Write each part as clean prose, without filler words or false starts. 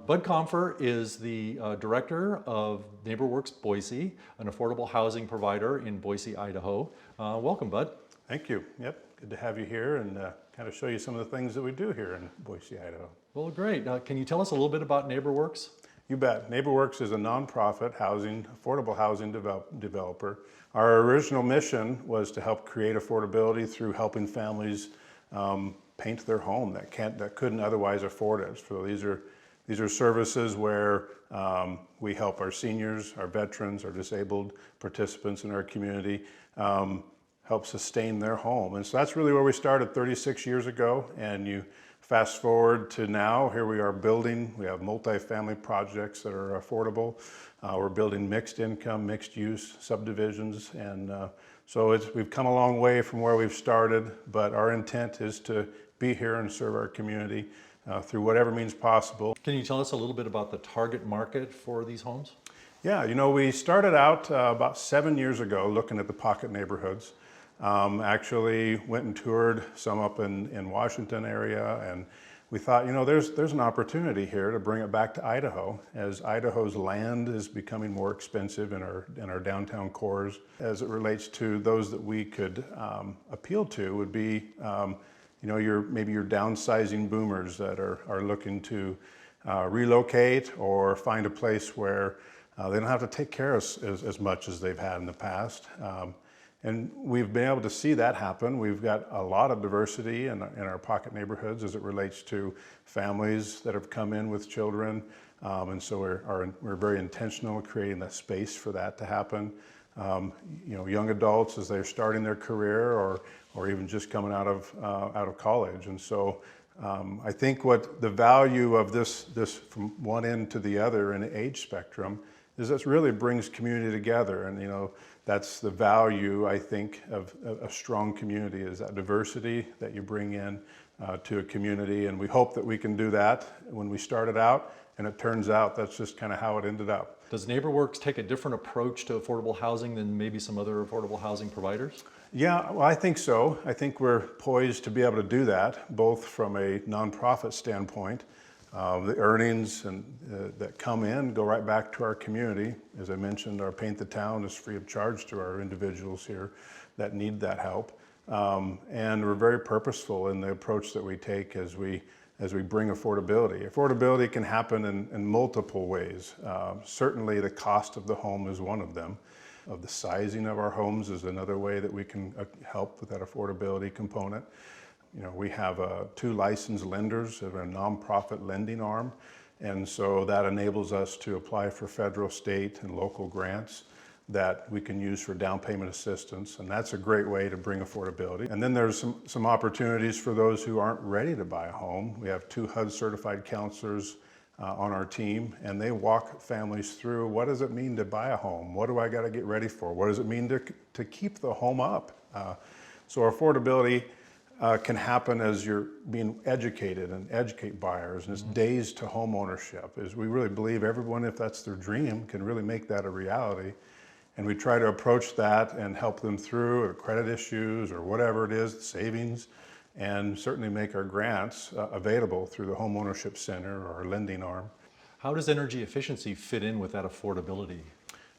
Bud Compher is the director of NeighborWorks Boise, an affordable housing provider in Boise, Idaho. Welcome, Bud. Thank you. Yep, good to have you here and kind of show you some of the things that we do here in Boise, Idaho. Well, great. Can you tell us a little bit about NeighborWorks? You bet. NeighborWorks is a nonprofit affordable housing developer. Our original mission was to help create affordability through helping families paint their home that couldn't otherwise afford it. So these are services where we help our seniors, our veterans, our disabled participants in our community help sustain their home. And so that's really where we started 36 years ago. And you fast forward to now, here we are building. We have multifamily projects that are affordable. We're building mixed income, mixed use subdivisions. And so we've come a long way from where we've started, but our intent is to be here and serve our community through whatever means possible. Can you tell us a little bit about the target market for these homes? Yeah, we started out about 7 years ago looking at the pocket neighborhoods. Actually went and toured some up in Washington area, and we thought, there's an opportunity here to bring it back to Idaho, as Idaho's land is becoming more expensive in our downtown cores. As it relates to those that we could appeal to would be maybe your downsizing boomers that are looking to relocate or find a place where they don't have to take care of as much as they've had in the past. And we've been able to see that happen. We've got a lot of diversity in our pocket neighborhoods as it relates to families that have come in with children. And so we're very intentional in creating that space for that to happen. Young adults as they're starting their career or even just coming out of college. And so I think what the value of this from one end to the other in the age spectrum is that really brings community together. And that's the value, I think, of a strong community, is that diversity that you bring in to a community. And we hope that we can do that when we started out, and it turns out that's just kind of how it ended up. Does NeighborWorks take a different approach to affordable housing than maybe some other affordable housing providers? Yeah, well, I think so. I think we're poised to be able to do that, both from a nonprofit standpoint. The earnings that come in go right back to our community. As I mentioned, our Paint the Town is free of charge to our individuals here that need that help. And we're very purposeful in the approach that we take as we bring affordability. Affordability can happen in multiple ways. Certainly the cost of the home is one of them. Of the sizing of our homes is another way that we can help with that affordability component. We have 2 licensed lenders of a nonprofit lending arm, and so that enables us to apply for federal, state, and local grants that we can use for down payment assistance, and that's a great way to bring affordability. And then there's some opportunities for those who aren't ready to buy a home. We have 2 HUD certified counselors on our team, and they walk families through what does it mean to buy a home? What do I got to get ready for? What does it mean to keep the home up? So affordability can happen as you're being educated and educate buyers, and it's days to home ownership. Is we really believe everyone, if that's their dream, can really make that a reality. And we try to approach that and help them through credit issues or whatever it is, savings, and certainly make our grants available through the Home Ownership Center or our lending arm. How does energy efficiency fit in with that affordability?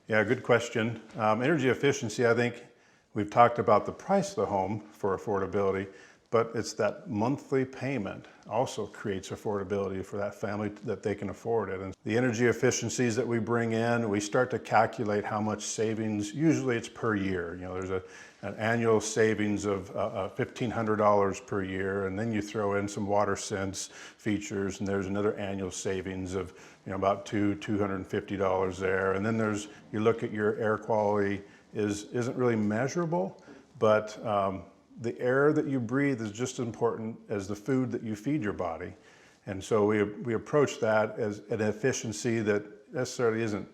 Yeah, good question. Energy efficiency, I think we've talked about the price of the home for affordability, but it's that monthly payment also creates affordability for that family that they can afford it. And the energy efficiencies that we bring in, we start to calculate how much savings, usually it's per year. There's an annual savings of $1,500 per year, and then you throw in some water sense features, and there's another annual savings of about $250 there. And then you look at your air quality isn't really measurable, but the air that you breathe is just as important as the food that you feed your body. And so we approach that as an efficiency that necessarily isn't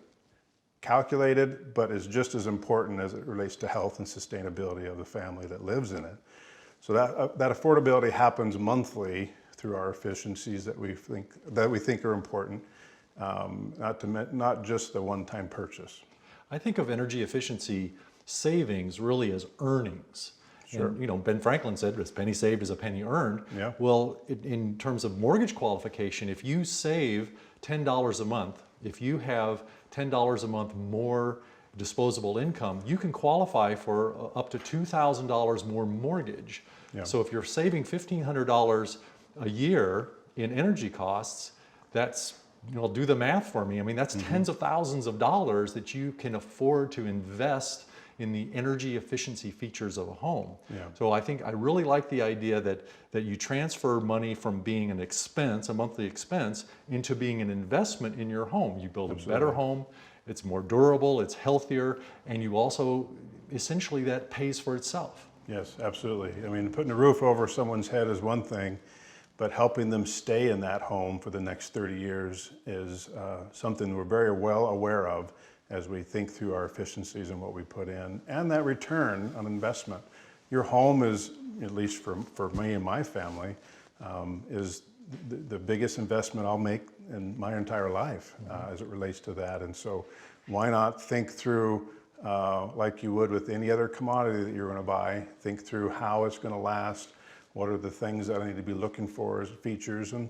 calculated, but is just as important as it relates to health and sustainability of the family that lives in it. So that affordability happens monthly through our efficiencies that we think are important, not just the one-time purchase. I think of energy efficiency savings really as earnings. Sure. And, Ben Franklin said, "As penny saved is a penny earned." Yeah. Well, in terms of mortgage qualification, if you save $10 a month, if you have $10 a month more disposable income, you can qualify for up to $2,000 more mortgage. Yeah. So if you're saving $1,500 a year in energy costs, that's, do the math for me. I mean, that's tens of thousands of dollars that you can afford to invest in the energy efficiency features of a home. Yeah. So I really like the idea that you transfer money from being an expense, a monthly expense, into being an investment in your home. You build a better home, it's more durable, it's healthier, and you also, essentially that pays for itself. Yes, absolutely. I mean, putting a roof over someone's head is one thing, but helping them stay in that home for the next 30 years is something we're very well aware of as we think through our efficiencies and what we put in, and that return on investment. Your home is, at least for me and my family, is the biggest investment I'll make in my entire life as it relates to that. And so why not think through, like you would with any other commodity that you're going to buy, think through how it's going to last, what are the things that I need to be looking for as features. And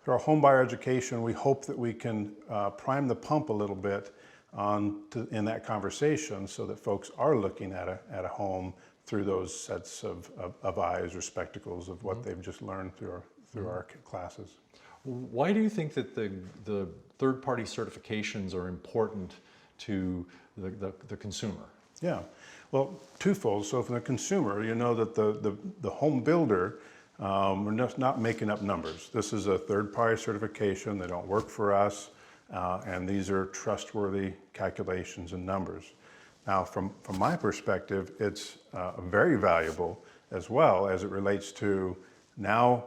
through our home buyer education, we hope that we can prime the pump a little bit in that conversation so that folks are looking at a home through those sets of eyes or spectacles of what they've just learned through our classes. Why do you think that the third-party certifications are important to the consumer? Yeah, well, twofold. So for the consumer, you know that the home builder, we're just not making up numbers. This is a third-party certification. They don't work for us, and these are trustworthy calculations and numbers. Now, from my perspective, it's very valuable as well as it relates to now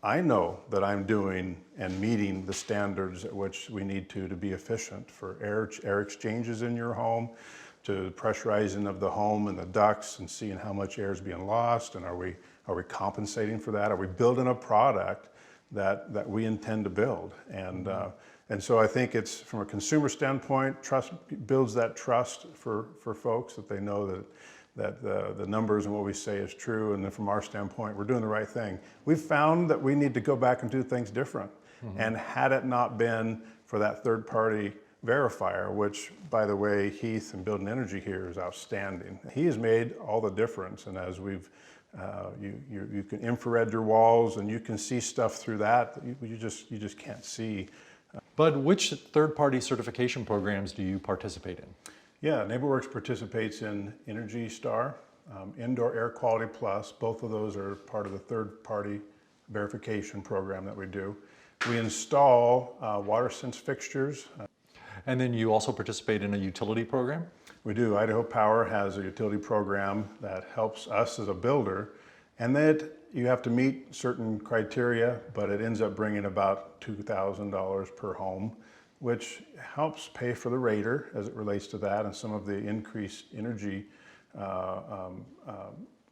I know that I'm doing and meeting the standards at which we need to be efficient for air exchanges in your home, to pressurizing of the home and the ducts and seeing how much air is being lost, and are we compensating for that? Are we building a product that we intend to build? And so I think it's, from a consumer standpoint, trust builds that trust for folks, that they know that the numbers and what we say is true, and then from our standpoint, we're doing the right thing. We've found that we need to go back and do things different. And had it not been for that third-party verifier, which, by the way, Heath and Building Energy here is outstanding. He has made all the difference, and as we've, you can infrared your walls and you can see stuff through that you just can't see. Bud, which third-party certification programs do you participate in? Yeah, NeighborWorks participates in Energy Star, Indoor Air Quality Plus. Both of those are part of the third-party verification program that we do. We install WaterSense fixtures. And then you also participate in a utility program? We do. Idaho Power has a utility program that helps us as a builder, and that you have to meet certain criteria, but it ends up bringing about $2,000 per home, which helps pay for the rater as it relates to that and some of the increased energy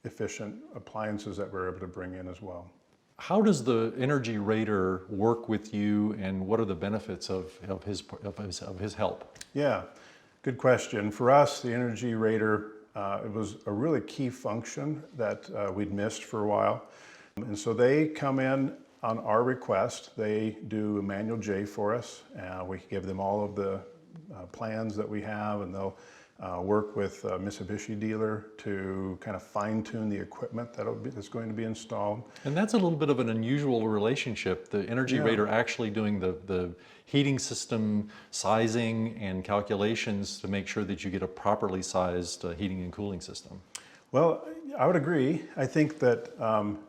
efficient appliances that we're able to bring in as well. How does the energy rater work with you, and what are the benefits of his help? Yeah, good question. For us, the energy rater, it was a really key function that we'd missed for a while. And so they come in on our request. They do a manual J for us. We give them all of the plans that we have, and they'll work with a Mitsubishi dealer to kind of fine-tune the equipment that's going to be installed. And that's a little bit of an unusual relationship, the energy rater actually doing the heating system sizing and calculations to make sure that you get a properly sized heating and cooling system. Well, I would agree. I think that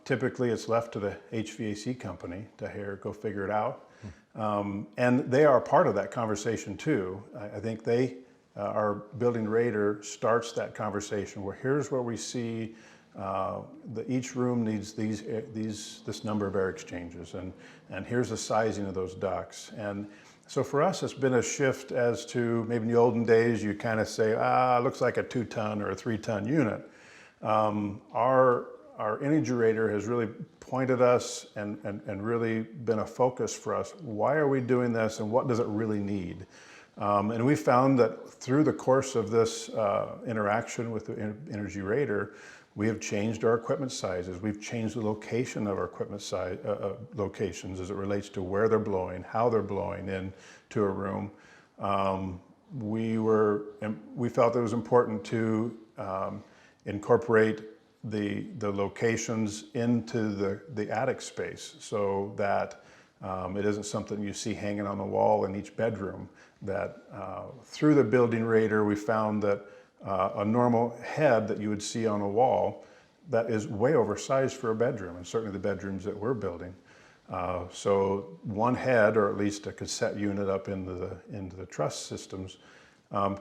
typically it's left to the HVAC company to go figure it out. And they are part of that conversation too. I think our building rater starts that conversation where here's where we see each room needs this number of air exchanges, and here's the sizing of those ducts. And so for us, it's been a shift as to maybe in the olden days, you kind of say, it looks like a 2-ton or a 3-ton unit. Our energy rater has really pointed us and really been a focus for us. Why are we doing this, and what does it really need? And we found that through the course of this interaction with the energy rater, We have changed our equipment sizes. We've changed the location of our equipment locations as it relates to where they're blowing, how they're blowing into a room. We felt it was important to incorporate the locations into the attic space so that it isn't something you see hanging on the wall in each bedroom. That through the building radar, we found that a normal head that you would see on a wall that is way oversized for a bedroom, and certainly the bedrooms that we're building. So one head, or at least a cassette unit up into the truss systems,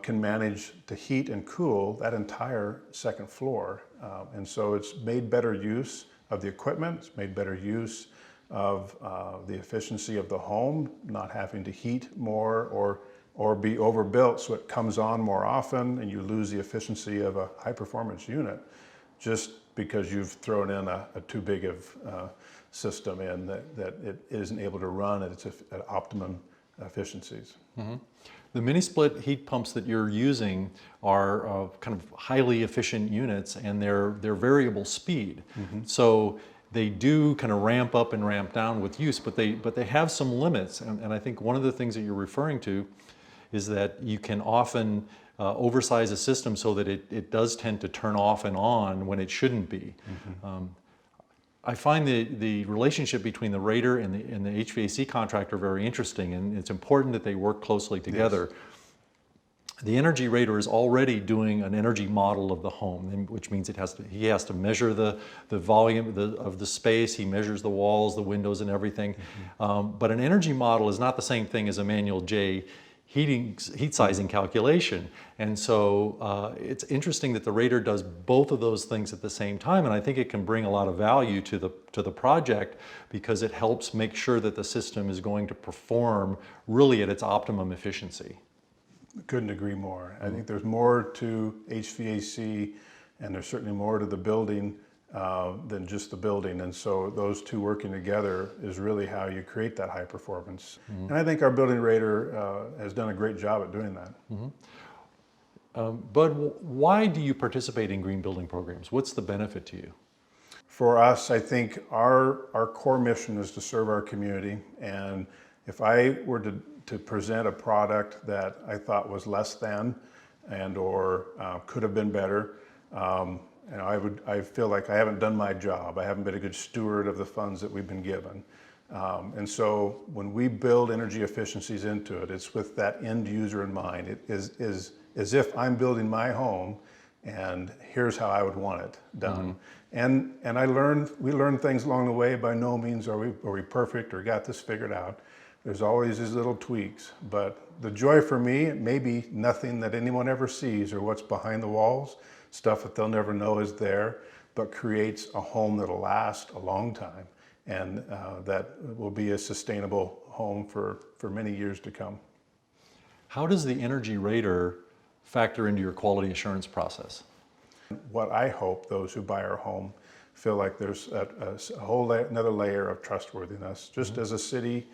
can manage to heat and cool that entire second floor. And so it's made better use of the equipment, it's made better use of the efficiency of the home, not having to heat more or be overbuilt so it comes on more often and you lose the efficiency of a high performance unit just because you've thrown in a too big of system in that it isn't able to run at optimum efficiencies. Mm-hmm. The mini split heat pumps that you're using are kind of highly efficient units, and they're variable speed. Mm-hmm. So they do kind of ramp up and ramp down with use, but they have some limits. And I think one of the things that you're referring to is that you can often oversize a system so that it does tend to turn off and on when it shouldn't be. Mm-hmm. I find the relationship between the rater and the HVAC contractor very interesting, and it's important that they work closely together. Yes. The energy rater is already doing an energy model of the home, which means he has to measure the volume of the space. He measures the walls, the windows, and everything. Mm-hmm. But an energy model is not the same thing as a manual J heat sizing calculation. And so it's interesting that the rater does both of those things at the same time, and I think it can bring a lot of value to the project because it helps make sure that the system is going to perform really at its optimum efficiency. Couldn't agree more. I think there's more to HVAC, and there's certainly more to the building than just the building. And so those two working together is really how you create that high performance. Mm-hmm. And I think our building rater has done a great job at doing that. Mm-hmm. Bud, why do you participate in green building programs? What's the benefit to you? For us, I think our core mission is to serve our community. And if I were to present a product that I thought was less than or could have been better, I feel like I haven't done my job. I haven't been a good steward of the funds that we've been given. And so when we build energy efficiencies into it, it's with that end user in mind. It is as if I'm building my home and here's how I would want it done. Mm-hmm. And we learn things along the way. By no means are we perfect or got this figured out. There's always these little tweaks, but the joy for me, it may be nothing that anyone ever sees or what's behind the walls, stuff that they'll never know is there, but creates a home that'll last a long time and that will be a sustainable home for many years to come. How does the energy rater factor into your quality assurance process? What I hope those who buy our home feel like there's a whole another layer of trustworthiness, just mm-hmm. as a city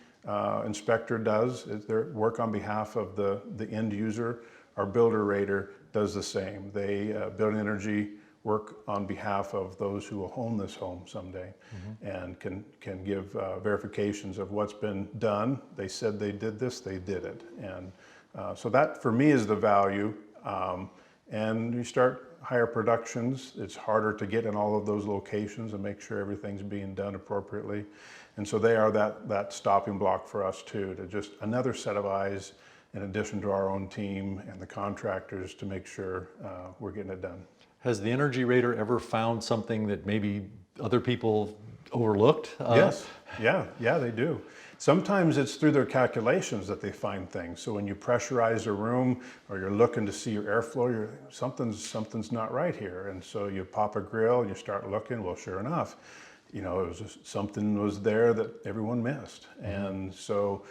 inspector does their work on behalf of the end user. Our builder rater does the same. They build energy work on behalf of those who will own this home someday, mm-hmm. and can give verifications of what's been done. They said they did this, they did it. And so that for me is the value. And you start higher productions, it's harder to get in all of those locations and make sure everything's being done appropriately. And so they are that stopping block for us too, to just another set of eyes in addition to our own team and the contractors to make sure we're getting it done. Has the energy rater ever found something that maybe other people overlooked? Yes, yeah, they do. Sometimes it's through their calculations that they find things. So when you pressurize a room or you're looking to see your airflow, something's not right here. And so you pop a grill and you start looking, well, sure enough, something was there that everyone missed. Mm-hmm. And so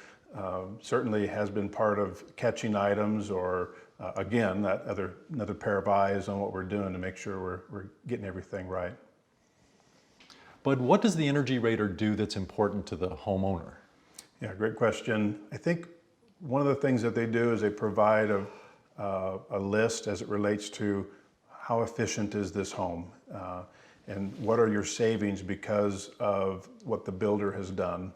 certainly has been part of catching items or again, another pair of eyes on what we're doing to make sure we're getting everything right. But what does the energy rater do that's important to the homeowner? Yeah, great question. I think one of the things that they do is they provide a list as it relates to how efficient is this home? And what are your savings because of what the builder has done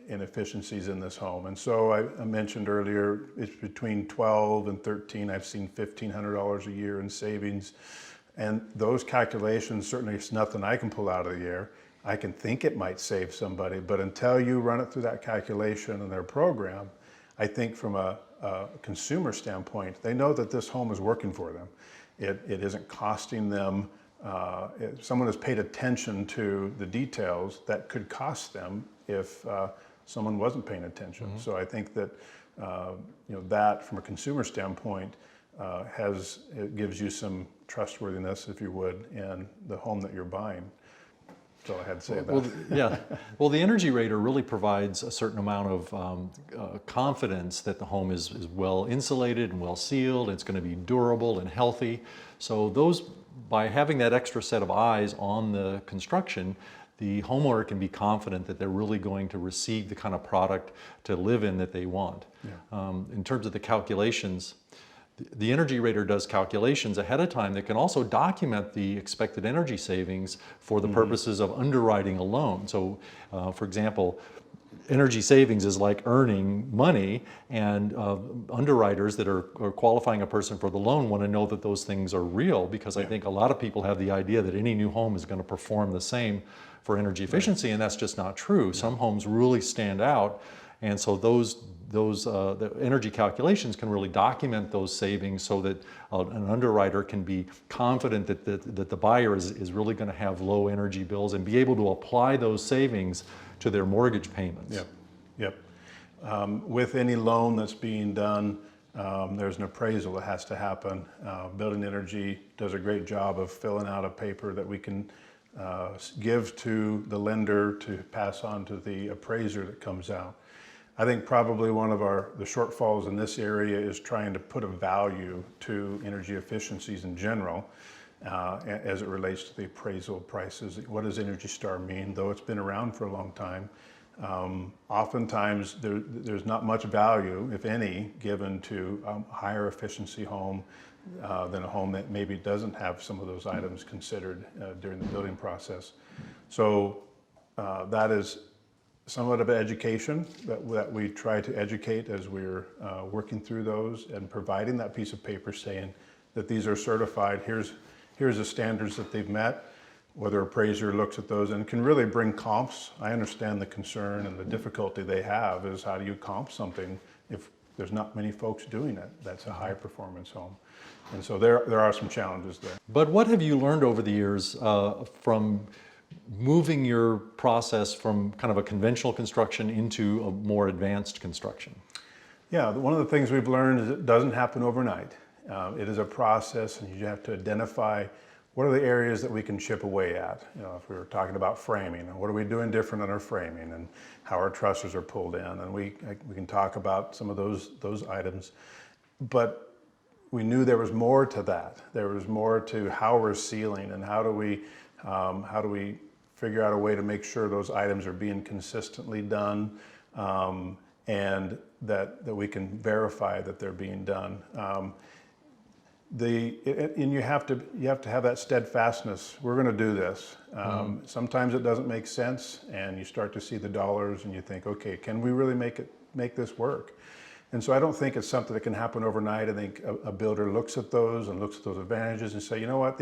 in efficiencies in this home? And so I mentioned earlier, it's between 12 and 13. I've seen $1,500 a year in savings. And those calculations, certainly it's nothing I can pull out of the air. I can think it might save somebody, but until you run it through that calculation in their program, I think from a consumer standpoint, they know that this home is working for them. It isn't costing them. If someone has paid attention to the details, that could cost them if someone wasn't paying attention. Mm-hmm. So I think that that from a consumer standpoint it gives you some trustworthiness, if you would, in the home that you're buying. That's all I had to say about it. Yeah. Well, the energy rater really provides a certain amount of confidence that the home is well insulated and well sealed. It's going to be durable and healthy. So by having that extra set of eyes on the construction, the homeowner can be confident that they're really going to receive the kind of product to live in that they want. Yeah. In terms of the calculations, the energy rater does calculations ahead of time that can also document the expected energy savings for the purposes of underwriting a loan. So, for example, energy savings is like earning money, and underwriters that are qualifying a person for the loan want to know that those things are real, because I think a lot of people have the idea that any new home is going to perform the same for energy efficiency, and that's just not true. Some homes really stand out, and so the energy calculations can really document those savings so that an underwriter can be confident that the buyer is really going to have low energy bills and be able to apply those savings to their mortgage payments. Yep. With any loan that's being done, there's an appraisal that has to happen. Building Energy does a great job of filling out a paper that we can give to the lender to pass on to the appraiser that comes out. I think probably one of the shortfalls in this area is trying to put a value to energy efficiencies in general as it relates to the appraisal prices. What does Energy Star mean? Though it's been around for a long time, oftentimes there's not much value, if any, given to a higher efficiency home than a home that maybe doesn't have some of those items considered during the building process. So that is somewhat of education that we try to educate as we're working through those and providing that piece of paper saying that these are certified. Here's the standards that they've met. Whether appraiser looks at those and can really bring comps. I understand the concern and the difficulty they have is how do you comp something if there's not many folks doing it. That's a high performance home. And so there are some challenges there. But what have you learned over the years from moving your process from kind of a conventional construction into a more advanced construction? Yeah, one of the things we've learned is it doesn't happen overnight. It is a process, and you have to identify what are the areas that we can chip away at. If we were talking about framing, and what are we doing different on our framing, and how our trusses are pulled in, and we can talk about some of those items. But we knew there was more to that. There was more to how we're sealing, and how do we figure out a way to make sure those items are being consistently done, and that we can verify that they're being done. And you have to have that steadfastness. We're going to do this. Sometimes it doesn't make sense, and you start to see the dollars, and you think, okay, can we really make this work? And so I don't think it's something that can happen overnight. I think a builder looks at those advantages and say, you know what,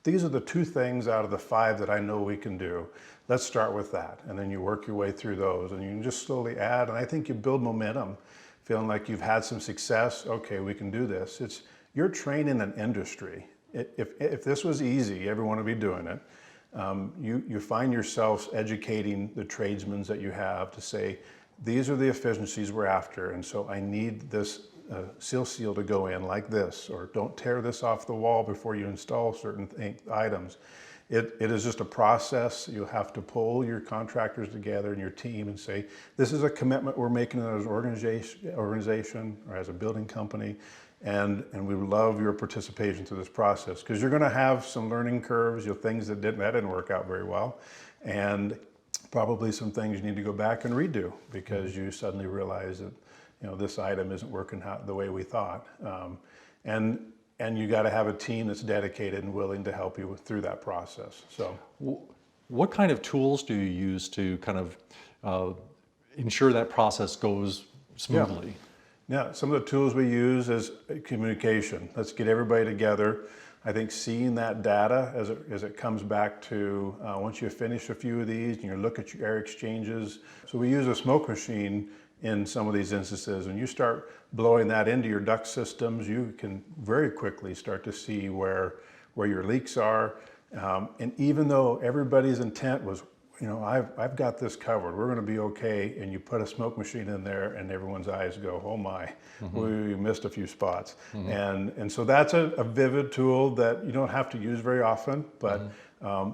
these are the 2 things out of the 5 that I know we can do. Let's start with that. And then you work your way through those, and you can just slowly add. And I think you build momentum, feeling like you've had some success. Okay, we can do this. You're training an industry. If this was easy, everyone would be doing it. You find yourselves educating the tradesmen that you have to say, these are the efficiencies we're after, and so I need this seal to go in like this, or don't tear this off the wall before you install certain items. It is just a process. You'll have to pull your contractors together and your team and say, this is a commitment we're making as an organization or as a building company, and we love your participation through this process, because you're going to have some learning curves, things that didn't work out very well, and probably some things you need to go back and redo because you suddenly realize that this item isn't working out the way we thought. And and you got to have a team that's dedicated and willing to help you through that process. So, What kind of tools do you use to kind of ensure that process goes smoothly? yeah, some of the tools we use is communication. Let's get everybody together. I think seeing that data as it comes back to once you finish a few of these and you look at your air exchanges. So we use a smoke machine in some of these instances. When you start blowing that into your duct systems, you can very quickly start to see where your leaks are. And even though everybody's intent was, I've got this covered, we're going to be okay, and you put a smoke machine in there and everyone's eyes go, oh my, we missed a few spots. And so that's a vivid tool that you don't have to use very often, but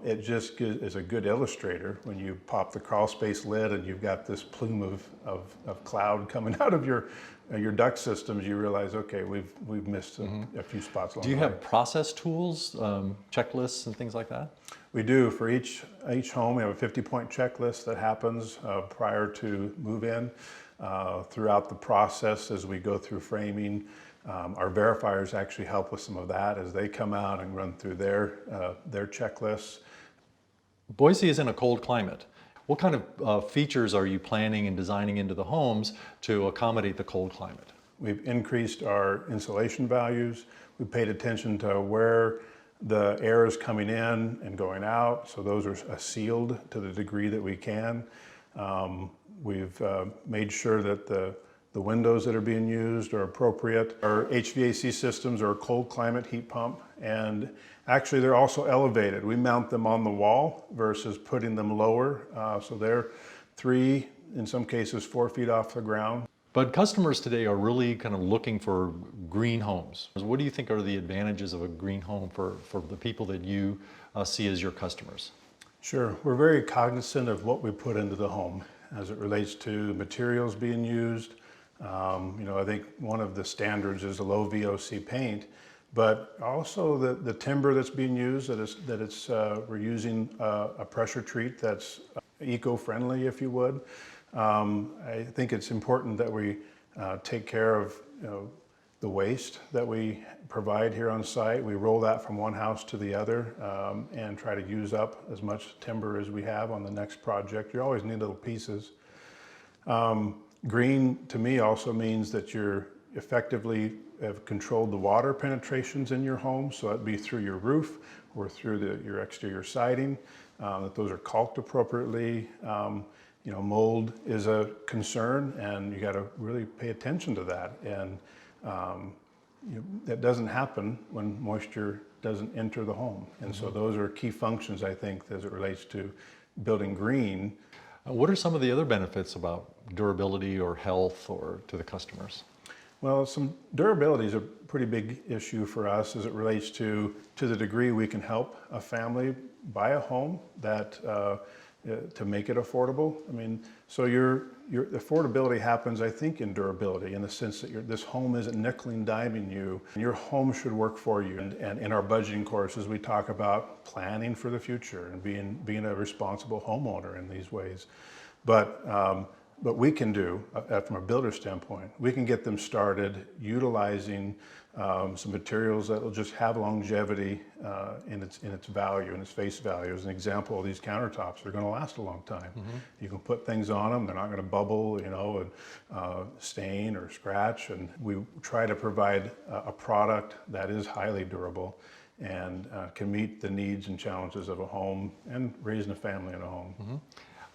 it just is a good illustrator when you pop the crawl space lid and you've got this plume of cloud coming out of your duct systems. You realize, okay, we've missed a few spots along Do you the way. have process tools, checklists and things like that? We do. For each home, we have a 50-point checklist that happens prior to move-in. Throughout the process, as we go through framing, our verifiers actually help with some of that as they come out and run through their checklists. Boise is in a cold climate. What kind of features are you planning and designing into the homes to accommodate the cold climate? We've increased our insulation values. We paid attention to where the air is coming in and going out, so those are sealed to the degree that we can. We've made sure that the windows that are being used are appropriate. Our HVAC systems are a cold climate heat pump, and actually they're also elevated. We mount them on the wall versus putting them lower, so they're 3, in some cases 4 feet off the ground. But customers today are really kind of looking for green homes. What do you think are the advantages of a green home for the people that you see as your customers? Sure, we're very cognizant of what we put into the home as it relates to materials being used. I think one of the standards is a low VOC paint, but also the timber that's being used, we're using a pressure treat that's eco-friendly, if you would. I think it's important that we take care of the waste that we provide here on site. We roll that from one house to the other and try to use up as much timber as we have on the next project. You always need little pieces. Green to me also means that you're effectively have controlled the water penetrations in your home, so that'd be through your roof or through your exterior siding, that those are caulked appropriately. Mold is a concern, and you got to really pay attention to that. And that doesn't happen when moisture doesn't enter the home. And so those are key functions, I think, as it relates to building green. What are some of the other benefits about durability or health or to the customers? Well, some durability is a pretty big issue for us as it relates to the degree we can help a family buy a home that to make it affordable. I mean, so your affordability happens, I think, in durability, in the sense that this home isn't nickel and diming you. Your home should work for you. And in our budgeting courses, we talk about planning for the future and being a responsible homeowner in these ways. But we can do, from a builder standpoint, we can get them started utilizing some materials that will just have longevity in its value, in its face value. As an example, these countertops are going to last a long time. You can put things on them; they're not going to bubble, and stain or scratch. And we try to provide a product that is highly durable and can meet the needs and challenges of a home and raising a family in a home.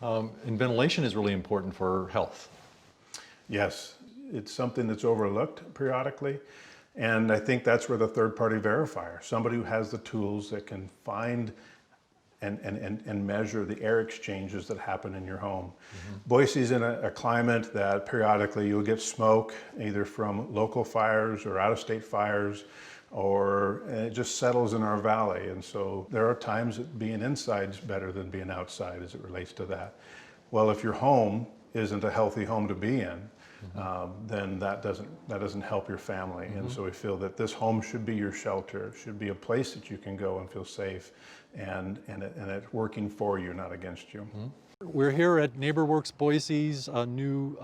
And ventilation is really important for health. Yes, it's something that's overlooked periodically. And I think that's where the third-party verifier, somebody who has the tools that can find and measure the air exchanges that happen in your home. Boise's in a climate that periodically you'll get smoke, either from local fires or out-of-state fires, or it just settles in our valley. And so there are times that being inside is better than being outside as it relates to that. Well, if your home isn't a healthy home to be in, then that doesn't help your family. And so we feel that this home should be your shelter. It should be a place that you can go and feel safe, and it's working for you, not against you. We're here at NeighborWorks Boise's new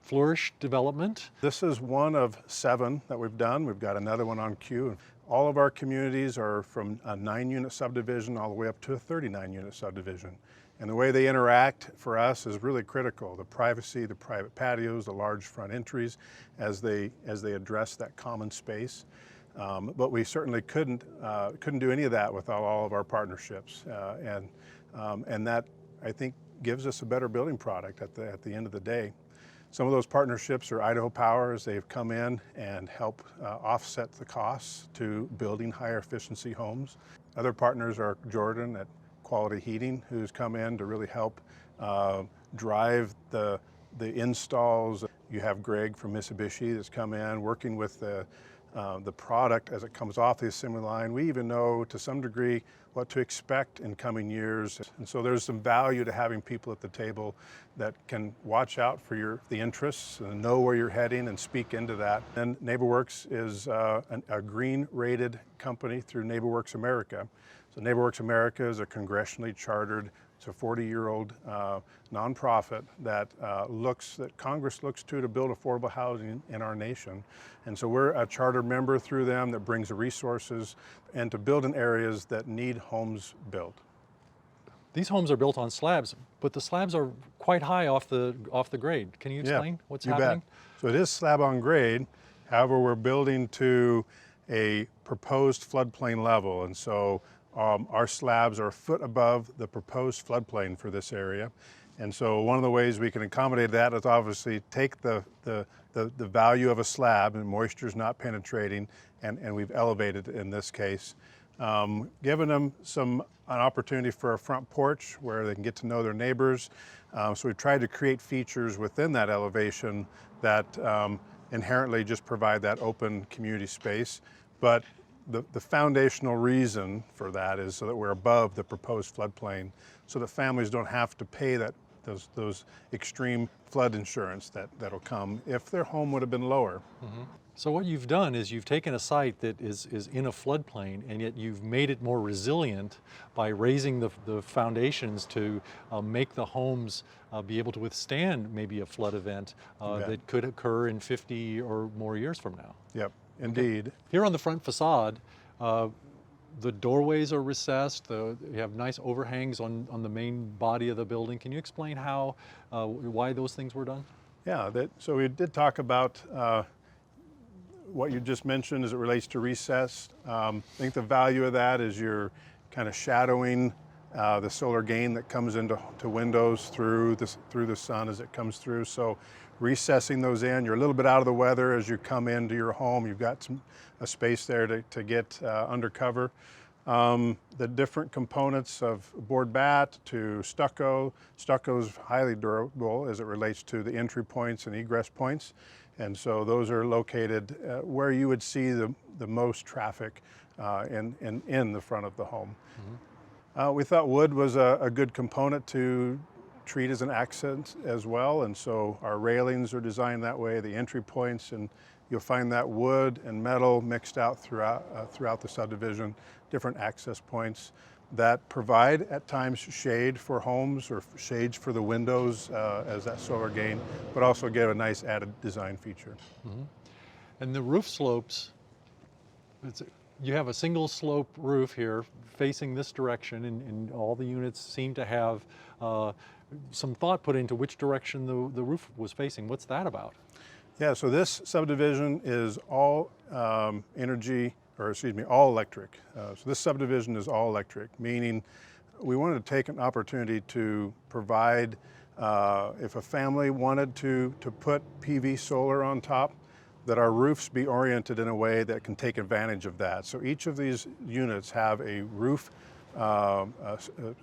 Flourish development. This is one of 7 that we've done. We've got another one on queue. All of our communities are from a 9-unit subdivision all the way up to a 39-unit subdivision. And the way they interact for us is really critical. The privacy, the private patios, the large front entries as they address that common space. But we certainly couldn't do any of that without all of our partnerships. And that, I think, gives us a better building product at the end of the day. Some of those partnerships are Idaho Power, as they've come in and help offset the costs to building higher efficiency homes. Other partners are Jordan at Quality Heating, who's come in to really help drive the installs. You have Greg from Mitsubishi that's come in working with the product as it comes off the assembly line. We even know to some degree what to expect in coming years. And so there's some value to having people at the table that can watch out for the interests and know where you're heading and speak into that. And NeighborWorks is a green rated company through NeighborWorks America. So NeighborWorks America is a congressionally chartered, it's a 40-year-old nonprofit that Congress looks to build affordable housing in our nation. And so we're a charter member through them that brings the resources and to build in areas that need homes built. These homes are built on slabs, but the slabs are quite high off the grade. Can you explain what's happening? Bet. So it is slab on grade. However, we're building to a proposed floodplain level. And so our slabs are a foot above the proposed floodplain for this area. And so one of the ways we can accommodate that is obviously take the value of a slab, and moisture is not penetrating, and we've elevated it in this case. Giving them an opportunity for a front porch where they can get to know their neighbors. So we've tried to create features within that elevation that inherently just provide that open community space. But the foundational reason for that is so that we're above the proposed floodplain, so that families don't have to pay those extreme flood insurance that'll come if their home would have been lower. Mm-hmm. So what you've done is you've taken a site that is in a floodplain, and yet you've made it more resilient by raising the foundations to make the homes be able to withstand maybe a flood event that could occur in 50 or more years from now. Yep, indeed. Okay. Here on the front facade, the doorways are recessed. You have nice overhangs on the main body of the building. Can you explain why those things were done? Yeah, so we did talk about what you just mentioned as it relates to recess. I think the value of that is you're kind of shadowing the solar gain that comes into windows through the sun as it comes through. So recessing those in, you're a little bit out of the weather as you come into your home. You've got a space there to get under cover. The different components of board bat to stucco. Stucco is highly durable as it relates to the entry points and egress points. And so those are located where you would see the most traffic in the front of the home. Mm-hmm. We thought wood was a good component to treat as an accent as well. And so our railings are designed that way, the entry points, and you'll find that wood and metal mixed out throughout the subdivision, different access points that provide at times shade for homes or shades for the windows as that solar gain, but also give a nice added design feature. Mm-hmm. And the roof slopes, you have a single slope roof here facing this direction, and all the units seem to have some thought put into which direction the roof was facing. What's that about? Yeah, so this subdivision is all all electric. So this subdivision is all electric, meaning we wanted to take an opportunity to provide, if a family wanted to put PV solar on top, that our roofs be oriented in a way that can take advantage of that. So each of these units have a roof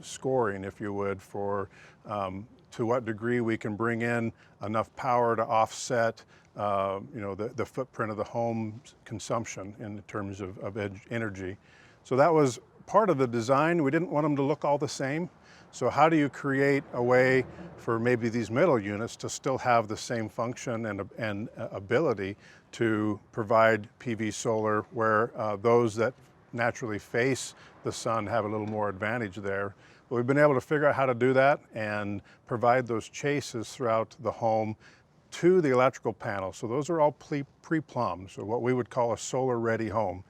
scoring, if you would, for to what degree we can bring in enough power to offset the footprint of the home's consumption in terms of energy. So that was part of the design. We didn't want them to look all the same. So how do you create a way for maybe these middle units to still have the same function and ability to provide PV solar where those that naturally face the sun have a little more advantage there. But we've been able to figure out how to do that and provide those chases throughout the home to the electrical panel. So those are all pre-plumbed, so what we would call a solar-ready home.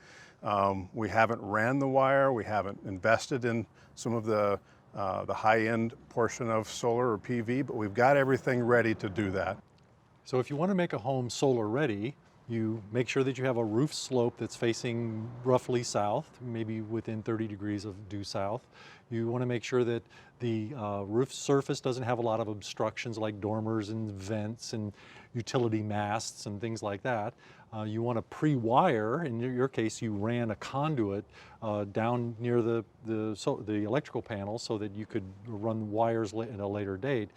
We haven't ran the wire, we haven't invested in some of the high-end portion of solar or PV, but we've got everything ready to do that. So if you want to make a home solar ready, you make sure that you have a roof slope that's facing roughly south, maybe within 30 degrees of due south. You want to make sure that the roof surface doesn't have a lot of obstructions like dormers and vents and utility masts and things like that. You want to pre-wire. In your case, you ran a conduit down near the electrical panel so that you could run wires at a later date.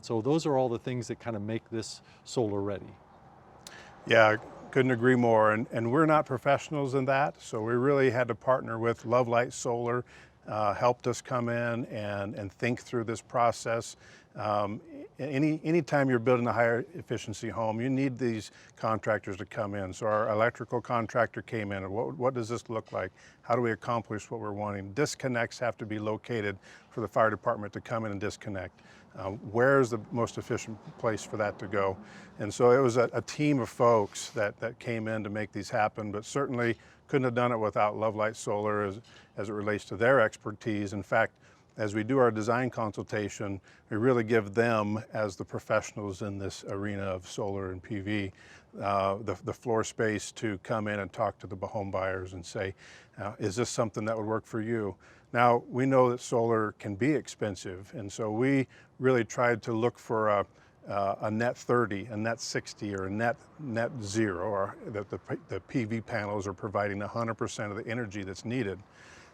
So those are all the things that kind of make this solar ready. Yeah, couldn't agree more. And we're not professionals in that, so we really had to partner with Love Light Solar, helped us come in and think through this process. Anytime you're building a higher efficiency home, you need these contractors to come in. So our electrical contractor came in, and what does this look like? How do we accomplish what we're wanting? Disconnects have to be located for the fire department to come in and disconnect. Where's the most efficient place for that to go? And so it was a team of folks that came in to make these happen, but certainly couldn't have done it without Love Light Solar as it relates to their expertise. In fact, as we do our design consultation, we really give them, as the professionals in this arena of solar and PV, the floor space to come in and talk to the home buyers and say, is this something that would work for you? Now, we know that solar can be expensive, and so we really tried to look for a net 30, a net 60, or a net zero, or that the PV panels are providing 100% of the energy that's needed.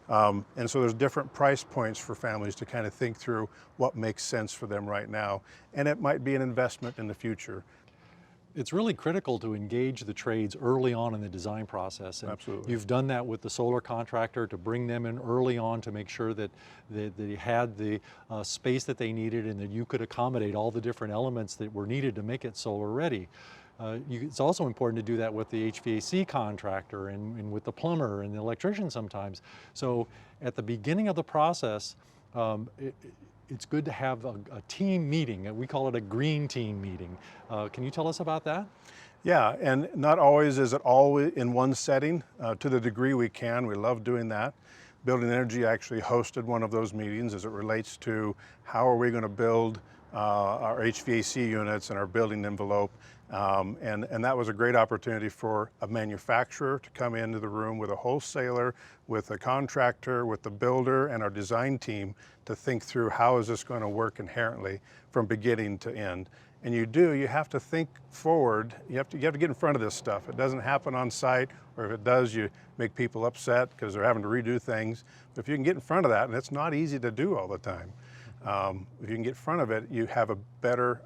And so there's different price points for families to kind of think through what makes sense for them right now. And it might be an investment in the future. It's really critical to engage the trades early on in the design process. And Absolutely. you've done that with the solar contractor to bring them in early on to make sure that they had the space that they needed and that you could accommodate all the different elements that were needed to make it solar ready. It's also important to do that with the HVAC contractor and with the plumber and the electrician sometimes. So at the beginning of the process, it's good to have a team meeting. We call it a green team meeting. Can you tell us about that? Yeah, and not always is it all in one setting. To the degree we can, we love doing that. Building Energy actually hosted one of those meetings as it relates to how are we going to build our HVAC units and our building envelope. And that was a great opportunity for a manufacturer to come into the room with a wholesaler, with a contractor, with the builder, and our design team to think through how is this going to work inherently from beginning to end. And you have to think forward. You have to get in front of this stuff. It doesn't happen on site, or if it does, you make people upset because they're having to redo things. But if you can get in front of that, and it's not easy to do all the time, if you can get in front of it, you have a better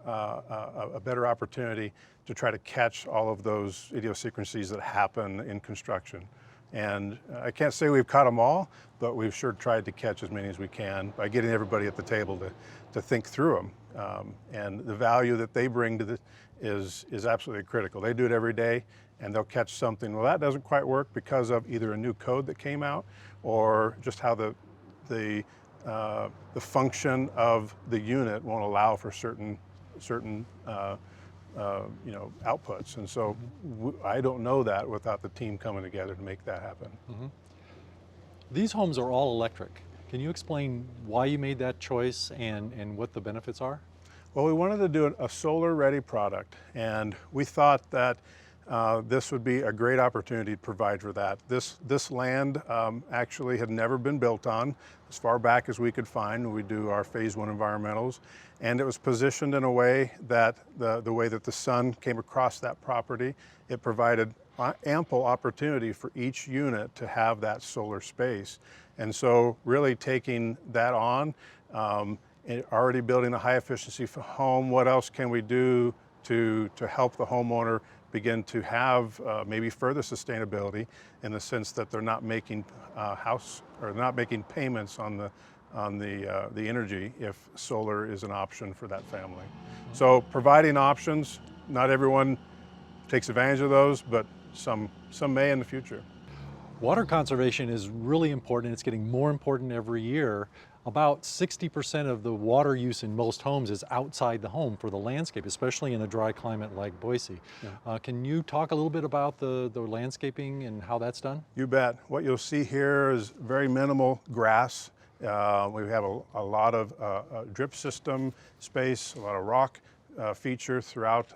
opportunity to try to catch all of those idiosyncrasies that happen in construction. And I can't say we've caught them all, but we've sure tried to catch as many as we can by getting everybody at the table to think through them. And the value that they bring to this is absolutely critical. They do it every day, and they'll catch something. Well, that doesn't quite work because of either a new code that came out or just how the function of the unit won't allow for certain outputs. And so I don't know that without the team coming together to make that happen. Mm-hmm. These homes are all electric. Can you explain why you made that choice and what the benefits are? Well, we wanted to do a solar-ready product, and we thought that this would be a great opportunity to provide for that. This land actually had never been built on as far back as we could find when we do our phase 1 environmentals, and it was positioned in a way that the way that the sun came across that property, it provided ample opportunity for each unit to have that solar space. And so really taking that on, already building a high efficiency home, what else can we do to help the homeowner begin to have maybe further sustainability in the sense that they're not making not making payments on the energy if solar is an option for that family. So providing options, not everyone takes advantage of those, but some may in the future. Water conservation is really important. It's getting more important every year. about 60% of the water use in most homes is outside the home for the landscape, especially in a dry climate like Boise. Can you talk a little bit about the landscaping and how that's done? You bet. What you'll see here is very minimal grass. We have a lot of drip system space, a lot of rock feature throughout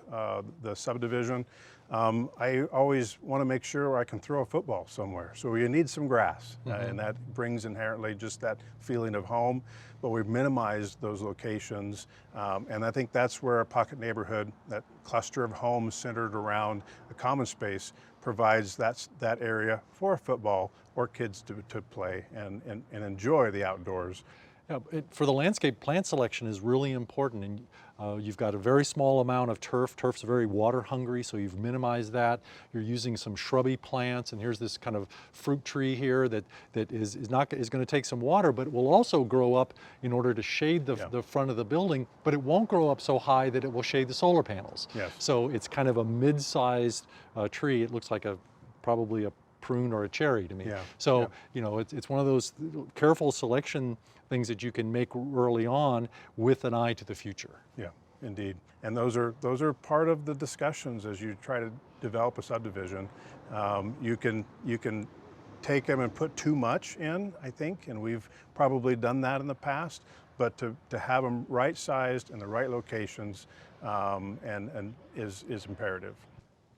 the subdivision. I always want to make sure I can throw a football somewhere, so you need some grass, and that brings inherently just that feeling of home. But we've minimized those locations, and I think that's where a pocket neighborhood, that cluster of homes centered around a common space, provides that area for football or kids to play and enjoy the outdoors. Yeah, for the landscape, plant selection is really important, and you've got a very small amount of turf. Turf's very water hungry, so you've minimized that. You're using some shrubby plants, and here's this kind of fruit tree here that is going to take some water, but will also grow up in order to shade the front of the building, but it won't grow up so high that it will shade the solar panels. Yes. So it's kind of a mid-sized tree. It looks like probably a prune or a cherry to me. Yeah. So, you know, it's one of those careful selection things that you can make early on with an eye to the future. Yeah, indeed. And those are part of the discussions as you try to develop a subdivision. You can take them and put too much in, I think, and we've probably done that in the past, but to have them right-sized in the right locations and is imperative.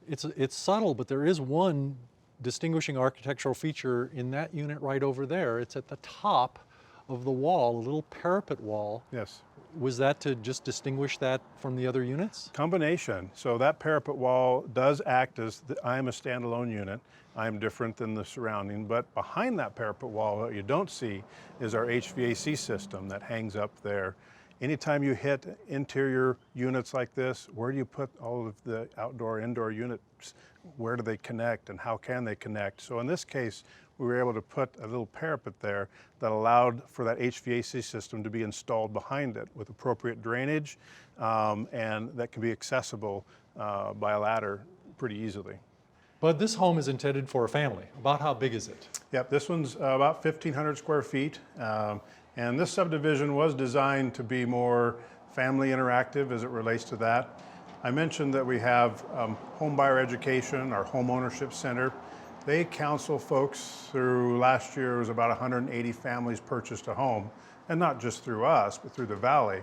It's subtle, but there is one distinguishing architectural feature in that unit right over there. It's at the top of the wall, a little parapet wall. Yes. Was that to just distinguish that from the other units? Combination. So that parapet wall does act as, I'm a standalone unit. I'm different than the surrounding, but behind that parapet wall, what you don't see is our HVAC system that hangs up there. Anytime you hit interior units like this, where do you put all of the outdoor, indoor units? Where do they connect and how can they connect? So in this case, we were able to put a little parapet there that allowed for that HVAC system to be installed behind it with appropriate drainage, and that can be accessible by a ladder pretty easily. But this home is intended for a family. About how big is it? Yep, this one's about 1,500 square feet. And this subdivision was designed to be more family interactive as it relates to that. I mentioned that we have home buyer education, our home ownership center. They counsel folks through, last year was about 180 families purchased a home, and not just through us, but through the valley.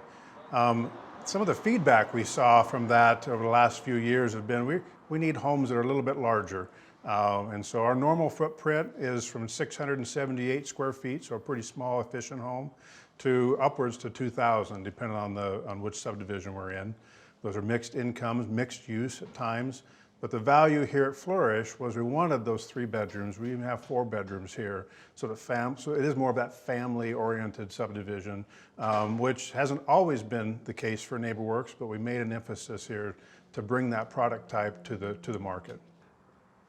Some of the feedback we saw from that over the last few years have been, we need homes that are a little bit larger. And so our normal footprint is from 678 square feet, so a pretty small, efficient home, to upwards to 2,000, depending on which subdivision we're in. Those are mixed incomes, mixed use at times. But the value here at Flourish was we wanted those 3 bedrooms. We even have 4 bedrooms here. So it is more of that family-oriented subdivision, which hasn't always been the case for NeighborWorks, but we made an emphasis here to bring that product type to the market.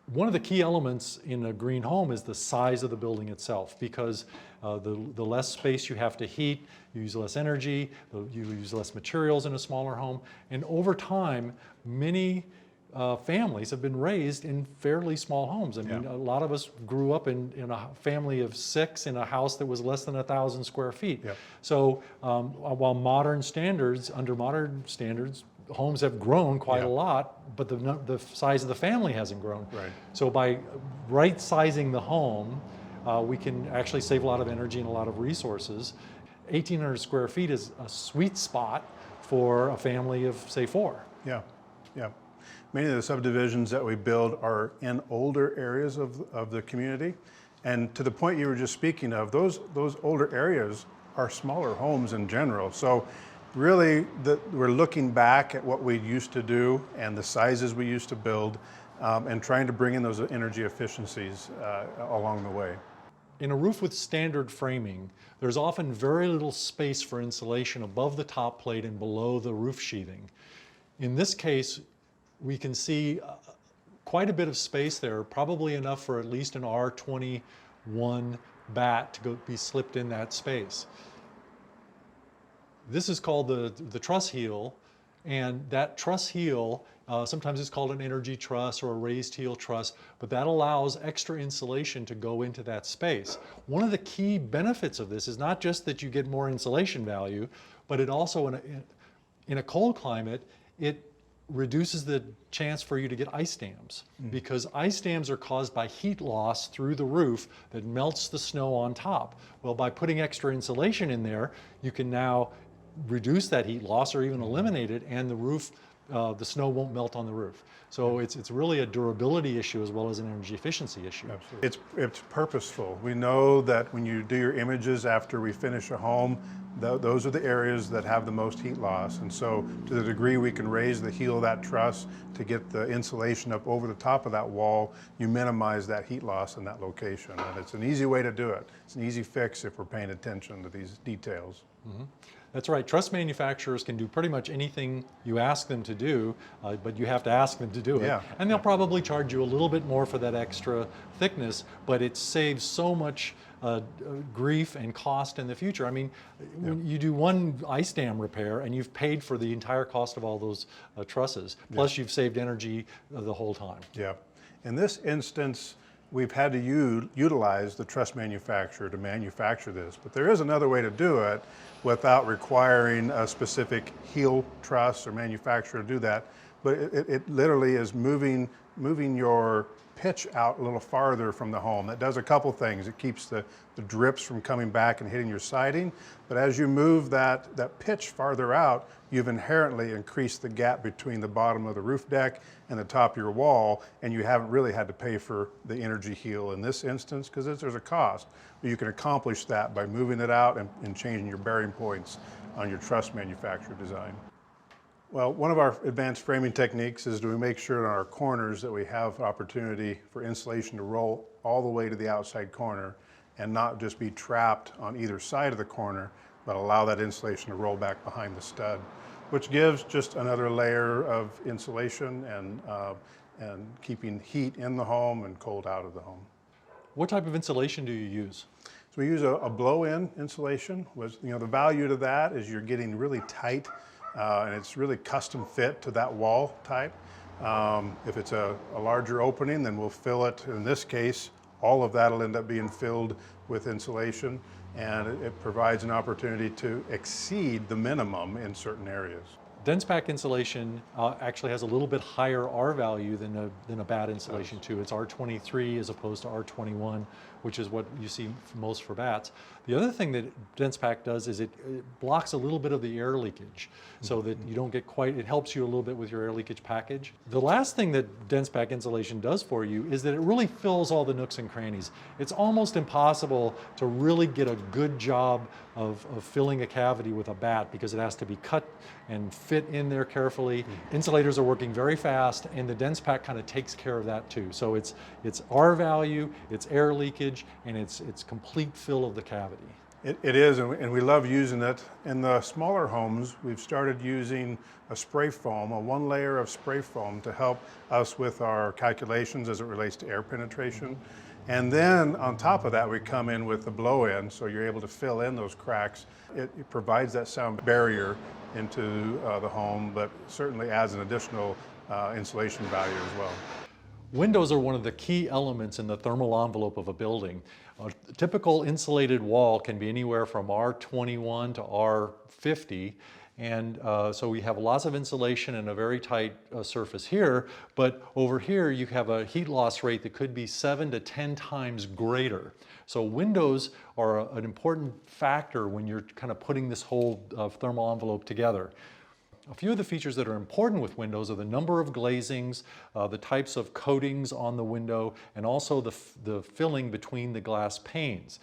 One of the key elements in a green home is the size of the building itself, because the less space you have to heat, you use less energy, you use less materials in a smaller home. And over time, many families have been raised in fairly small homes. I mean, a lot of us grew up in a family of 6 in a house that was less than 1,000 square feet. Yep. So while under modern standards, homes have grown quite a lot, but the size of the family hasn't grown. Right. So by right-sizing the home, we can actually save a lot of energy and a lot of resources. 1,800 square feet is a sweet spot for a family of, say, 4. Yeah, yeah. Many of the subdivisions that we build are in older areas of the community. And to the point you were just speaking of, those older areas are smaller homes in general. So really, we're looking back at what we used to do and the sizes we used to build, and trying to bring in those energy efficiencies along the way. In a roof with standard framing, there's often very little space for insulation above the top plate and below the roof sheathing. In this case, we can see quite a bit of space there, probably enough for at least an R21 bat to be slipped in that space. This is called the truss heel, And that truss heel, sometimes it's called an energy truss or a raised heel truss, but that allows extra insulation to go into that space. One of the key benefits of this is not just that you get more insulation value, but it also, in a cold climate, it reduces the chance for you to get ice dams, because ice dams are caused by heat loss through the roof that melts the snow on top. Well, by putting extra insulation in there, you can now reduce that heat loss or even eliminate it, and the roof, the snow won't melt on the roof. So it's really a durability issue as well as an energy efficiency issue. Absolutely. It's purposeful. We know that when you do your images after we finish a home, those are the areas that have the most heat loss. And so to the degree we can raise the heel of that truss to get the insulation up over the top of that wall, you minimize that heat loss in that location. And it's an easy way to do it. It's an easy fix if we're paying attention to these details. Mm-hmm. That's right. Truss manufacturers can do pretty much anything you ask them to do, but you have to ask them to do it. Yeah. And they'll probably charge you a little bit more for that extra thickness, but it saves so much grief and cost in the future. I mean, when you do one ice dam repair and you've paid for the entire cost of all those trusses, plus you've saved energy the whole time. Yeah. In this instance, we've had to utilize the truss manufacturer to manufacture this, but there is another way to do it without requiring a specific heel truss or manufacturer to do that. But it literally is moving your pitch out a little farther from the home. That does a couple things. It keeps the drips from coming back and hitting your siding, but as you move that pitch farther out, you've inherently increased the gap between the bottom of the roof deck and the top of your wall, and you haven't really had to pay for the energy heel in this instance, because there's a cost. But you can accomplish that by moving it out and changing your bearing points on your truss manufacturer design. Well, one of our advanced framing techniques is to make sure in our corners that we have opportunity for insulation to roll all the way to the outside corner and not just be trapped on either side of the corner, but allow that insulation to roll back behind the stud, which gives just another layer of insulation and keeping heat in the home and cold out of the home. What type of insulation do you use? So we use a blow-in insulation. The value to that is you're getting really tight and it's really custom fit to that wall type. If it's a larger opening, then we'll fill it. In this case, all of that will end up being filled with insulation, and it provides an opportunity to exceed the minimum in certain areas. Dense pack insulation actually has a little bit higher R value than a bad insulation too. It's R23 as opposed to R21, which is what you see most for bats. The other thing that dense pack does is it blocks a little bit of the air leakage so that you don't get quite, it helps you a little bit with your air leakage package. The last thing that dense pack insulation does for you is that it really fills all the nooks and crannies. It's almost impossible to really get a good job of filling a cavity with a bat because it has to be cut and fit in there carefully. Insulators are working very fast, and the dense pack kind of takes care of that too. So it's R value, it's air leakage, and it's complete fill of the cavity. It is, and we love using it. In the smaller homes, we've started using a spray foam, a one layer of spray foam to help us with our calculations as it relates to air penetration. And then on top of that, we come in with the blow-in, so you're able to fill in those cracks. It provides that sound barrier into the home, but certainly adds an additional insulation value as well. Windows are one of the key elements in the thermal envelope of a building. A typical insulated wall can be anywhere from R21 to R50, and so we have lots of insulation and a very tight surface here, but over here you have a heat loss rate that could be 7 to 10 times greater. So windows are an important factor when you're kind of putting this whole thermal envelope together. A few of the features that are important with windows are the number of glazings, the types of coatings on the window, and also the filling between the glass panes.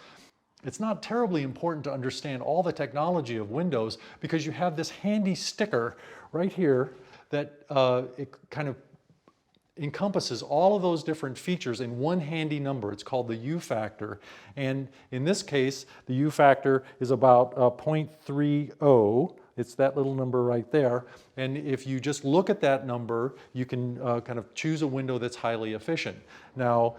It's not terribly important to understand all the technology of windows because you have this handy sticker right here that it kind of encompasses all of those different features in one handy number. It's called the U factor. And in this case, the U factor is about 0.30. It's that little number right there. And if you just look at that number, you can kind of choose a window that's highly efficient. Now,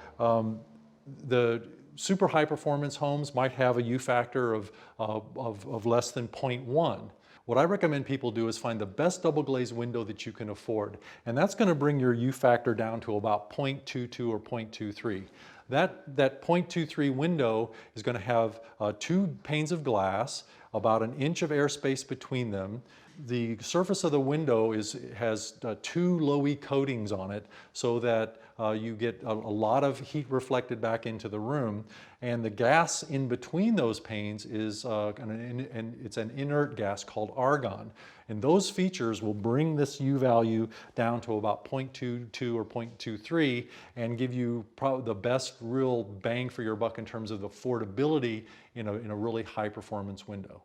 the super high performance homes might have a U factor of less than 0.1. what I recommend people do is find the best double glazed window that you can afford. And that's going to bring your U factor down to about 0.22 or 0.23. That 0.23 window is going to have 2 panes of glass, about an inch of airspace between them. The surface of the window has 2 low E coatings on it, so that you get a lot of heat reflected back into the room. And the gas in between those panes is it's an inert gas called argon. And those features will bring this U value down to about 0.22 or 0.23 and give you probably the best real bang for your buck in terms of affordability in a really high performance window.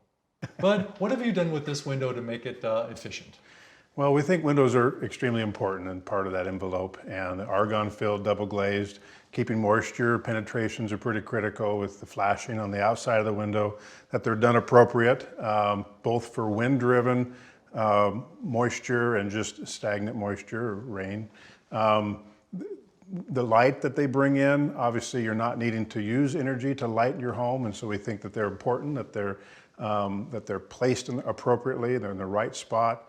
Bud, what have you done with this window to make it efficient? Well, we think windows are extremely important and part of that envelope, and the argon-filled, double-glazed, keeping moisture penetrations are pretty critical with the flashing on the outside of the window, that they're done appropriate, both for wind-driven moisture and just stagnant moisture or rain. The light that they bring in, obviously you're not needing to use energy to light your home, and so we think that they're important, that they're placed appropriately, they're in the right spot.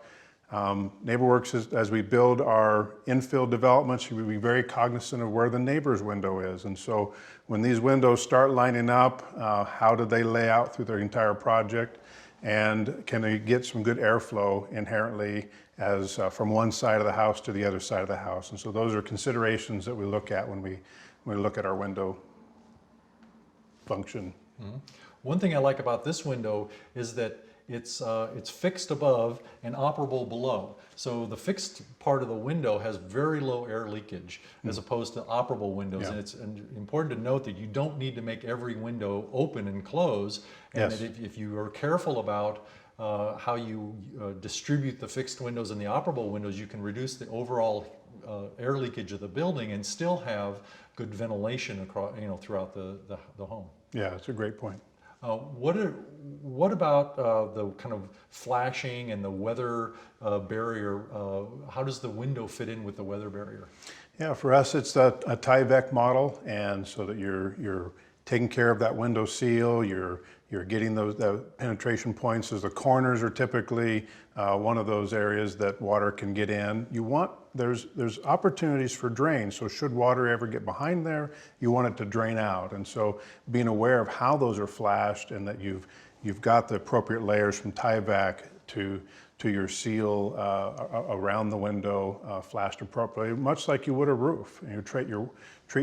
NeighborWorks, as we build our infill developments, we be very cognizant of where the neighbor's window is. And so when these windows start lining up, how do they lay out through their entire project? And can they get some good airflow inherently as from one side of the house to the other side of the house? And so those are considerations that we look at when we look at our window function. Mm-hmm. One thing I like about this window is that it's fixed above and operable below. So the fixed part of the window has very low air leakage as opposed to operable windows. Yeah. And it's important to note that you don't need to make every window open and close. And yes. That if you are careful about how you distribute the fixed windows and the operable windows, you can reduce the overall air leakage of the building and still have good ventilation across, throughout the home. Yeah, that's a great point. What about the kind of flashing and the weather barrier? How does the window fit in with the weather barrier? Yeah, for us it's a Tyvek model, and so that you're taking care of that window seal, you're getting those penetration points, as the corners are typically one of those areas that water can get in. There's opportunities for drain, so should water ever get behind there, you want it to drain out. And so being aware of how those are flashed and that you've got the appropriate layers from Tyvek to your seal around the window flashed appropriately, much like you would a roof. You treat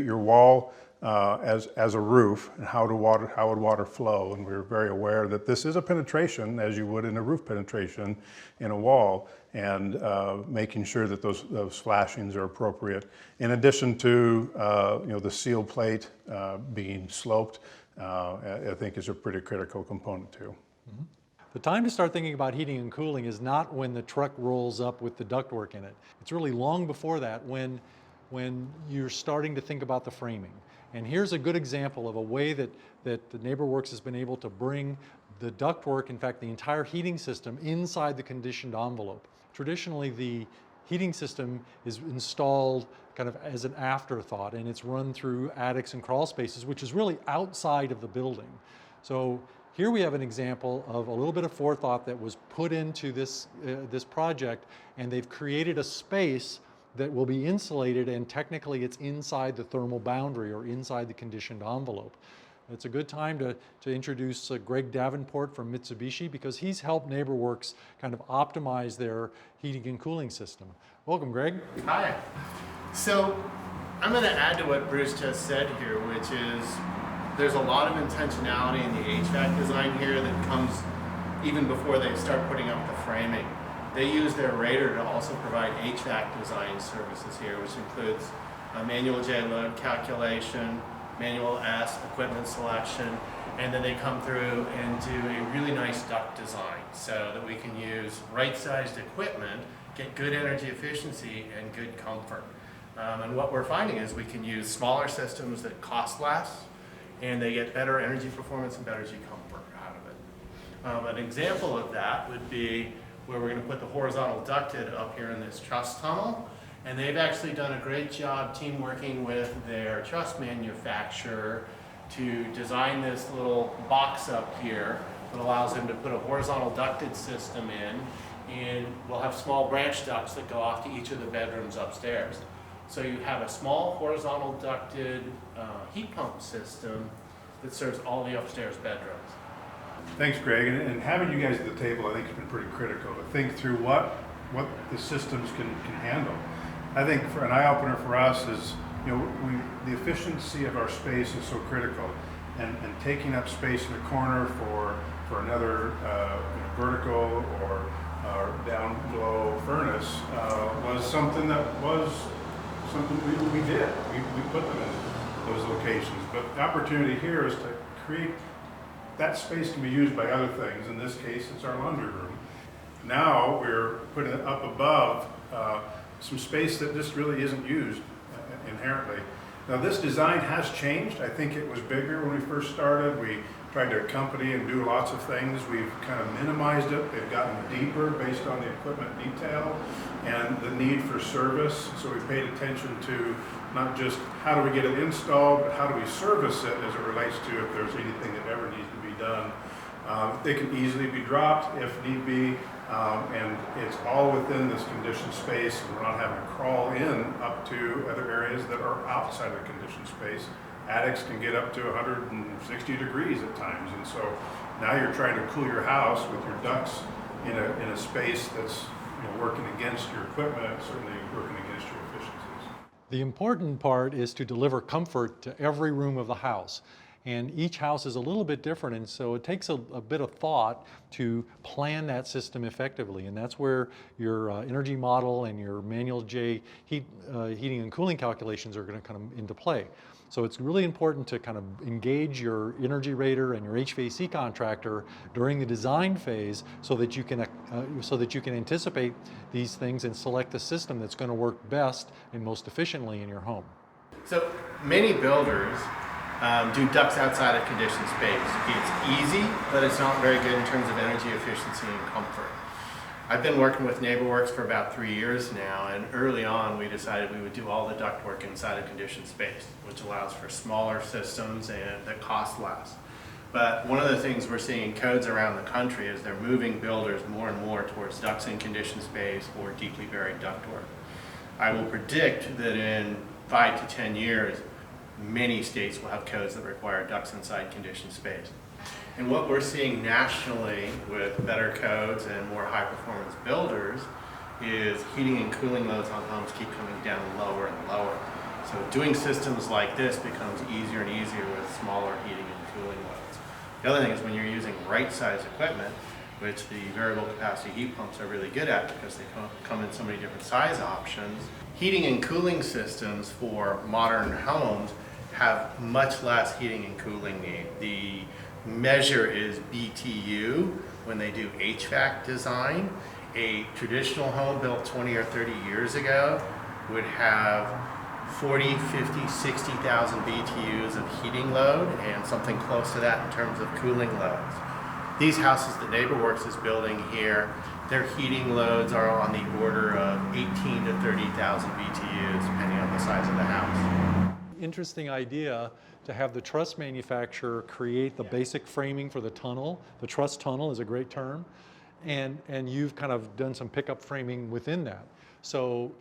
your wall as a roof, and how would water flow. And we're very aware that this is a penetration, as you would in a roof penetration in a wall, and making sure that those flashings are appropriate. In addition to the seal plate being sloped, I think is a pretty critical component too. Mm-hmm. The time to start thinking about heating and cooling is not when the truck rolls up with the ductwork in it. It's really long before that, when you're starting to think about the framing. And here's a good example of a way that the NeighborWorks has been able to bring the ductwork, in fact the entire heating system, inside the conditioned envelope. Traditionally the heating system is installed kind of as an afterthought, and it's run through attics and crawl spaces, which is really outside of the building. So here we have an example of a little bit of forethought that was put into this project, and they've created a space that will be insulated, and technically it's inside the thermal boundary or inside the conditioned envelope. It's a good time to introduce Greg Davenport from Mitsubishi, because he's helped NeighborWorks kind of optimize their heating and cooling system. Welcome, Greg. Hi. So I'm going to add to what Bruce just said here, which is there's a lot of intentionality in the HVAC design here that comes even before they start putting up the framing. They use their radar to also provide HVAC design services here, which includes a manual J load calculation, manual S, equipment selection, and then they come through and do a really nice duct design so that we can use right-sized equipment, get good energy efficiency and good comfort. And what we're finding is we can use smaller systems that cost less, and they get better energy performance and better energy comfort out of it. An example of that would be where we're going to put the horizontal ducted up here in this truss tunnel, and they've actually done a great job team working with their truss manufacturer to design this little box up here that allows them to put a horizontal ducted system in, and we'll have small branch ducts that go off to each of the bedrooms upstairs. So you have a small horizontal ducted heat pump system that serves all the upstairs bedrooms. Thanks, Greg. And having you guys at the table, I think, has been pretty critical to think through what the systems can handle. I think for an eye-opener for us is, the efficiency of our space is so critical, and taking up space in the corner for another vertical or down low furnace was something we did. We put them in those locations. But the opportunity here is to create that space can be used by other things. In this case, it's our laundry room. Now we're putting it up above some space that just really isn't used inherently. Now this design has changed. I think it was bigger when we first started. We tried to accompany and do lots of things. We've kind of minimized it. They've gotten deeper based on the equipment detail and the need for service. So we paid attention to not just how do we get it installed, but how do we service it as it relates to if there's anything that ever needs to be done. They can easily be dropped if need be, and it's all within this conditioned space, and we're not having to crawl in up to other areas that are outside of the conditioned space. Attics can get up to 160 degrees at times, and so now you're trying to cool your house with your ducts in a space that's working against your equipment, certainly working against your efficiencies. The important part is to deliver comfort to every room of the house. And each house is a little bit different, and so it takes a bit of thought to plan that system effectively. And that's where your energy model and your manual J heating and cooling calculations are going to come into play. So it's really important to kind of engage your energy rater and your HVAC contractor during the design phase so that you can anticipate these things and select the system that's going to work best and most efficiently in your home. So many builders do ducts outside of conditioned space. It's easy, but it's not very good in terms of energy efficiency and comfort. I've been working with NeighborWorks for about 3 years now, and early on we decided we would do all the duct work inside of conditioned space, which allows for smaller systems and that cost less. But one of the things we're seeing in codes around the country is they're moving builders more and more towards ducts in conditioned space or deeply buried ductwork. I will predict that in 5 to 10 years, many states will have codes that require ducts inside conditioned space. And what we're seeing nationally with better codes and more high-performance builders is heating and cooling loads on homes keep coming down lower and lower. So doing systems like this becomes easier and easier with smaller heating and cooling loads. The other thing is when you're using right-size equipment, which the variable capacity heat pumps are really good at because they come in so many different size options, heating and cooling systems for modern homes have much less heating and cooling need. The measure is BTU when they do HVAC design. A traditional home built 20 or 30 years ago would have 40, 50, 60,000 BTUs of heating load and something close to that in terms of cooling loads. These houses that NeighborWorks is building here, their heating loads are on the order of 18 to 30,000 BTUs depending on the size of the house. Interesting idea to have the truss manufacturer create the basic framing for the tunnel. The truss tunnel is a great term, and you've kind of done some pickup framing within that. So,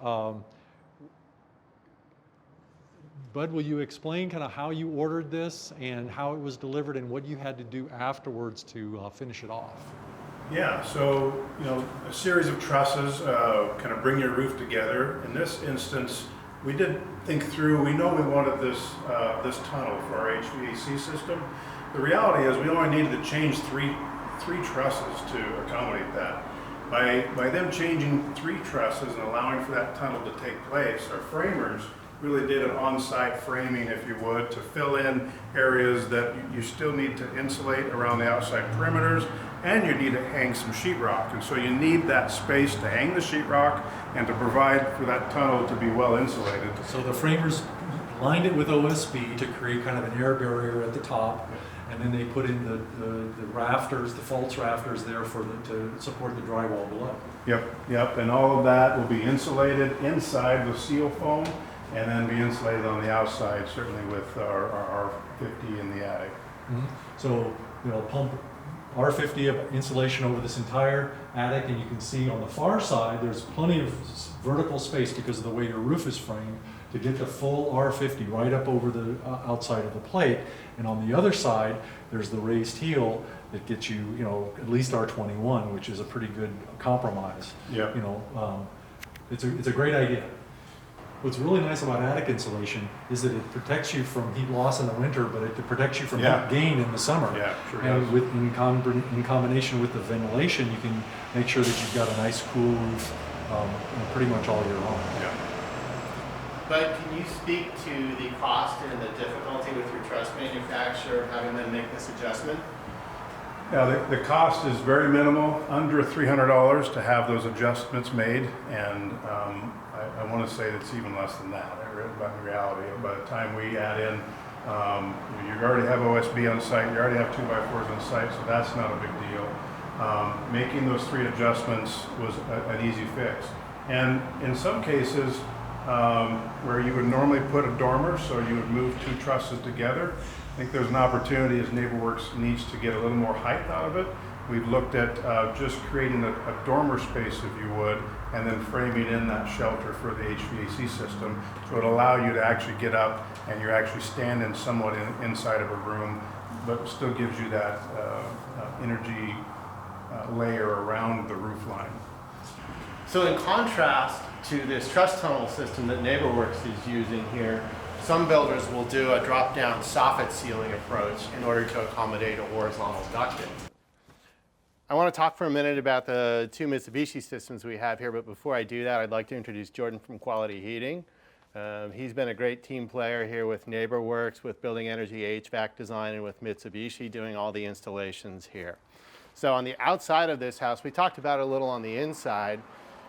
Bud, will you explain kind of how you ordered this and how it was delivered and what you had to do afterwards to finish it off? Yeah, so a series of trusses kind of bring your roof together. In this instance, we did think through, we know we wanted this tunnel for our HVAC system. The reality is we only needed to change three trusses to accommodate that. By them changing 3 trusses and allowing for that tunnel to take place, our framers really did an on-site framing, if you would, to fill in areas that you still need to insulate around the outside perimeters, and you need to hang some sheetrock. And so you need that space to hang the sheetrock and to provide for that tunnel to be well insulated. So the framers lined it with OSB to create kind of an air barrier at the top, and then they put in the rafters, the false rafters there to support the drywall below. Yep, and all of that will be insulated inside with seal foam, and then be insulated on the outside, certainly with our 50 in the attic. Mm-hmm. So, R50 of insulation over this entire attic, and you can see on the far side, there's plenty of vertical space because of the way your roof is framed to get the full R50 right up over the outside of the plate. And on the other side, there's the raised heel that gets you, at least R21, which is a pretty good compromise. Yeah. It's a great idea. What's really nice about attic insulation is that it protects you from heat loss in the winter, but it protects you from heat gain in the summer. Yeah, sure and does. In combination with the ventilation, you can make sure that you've got a nice cool roof pretty much all year long. Yeah. But can you speak to the cost and the difficulty with your truss manufacturer of having them make this adjustment? Yeah, the cost is very minimal, under $300 to have those adjustments made, and I want to say it's even less than that. In reality, by the time we add in, you already have OSB on site, you already have 2x4s on site, so that's not a big deal. Making those 3 adjustments was an easy fix. And in some cases, where you would normally put a dormer, so you would move 2 trusses together, I think there's an opportunity as NeighborWorks needs to get a little more height out of it. We've looked at just creating a dormer space, if you would, and then framing in that shelter for the HVAC system. So it'll allow you to actually get up and you're actually standing somewhat inside of a room, but still gives you that energy layer around the roof line. So in contrast to this truss tunnel system that NeighborWorks is using here, some builders will do a drop-down soffit ceiling approach in order to accommodate a horizontal ducting. I want to talk for a minute about the 2 Mitsubishi systems we have here, but before I do that, I'd like to introduce Jordan from Quality Heating. He's been a great team player here with NeighborWorks, with Building Energy HVAC design, and with Mitsubishi doing all the installations here. So on the outside of this house, we talked about it a little on the inside,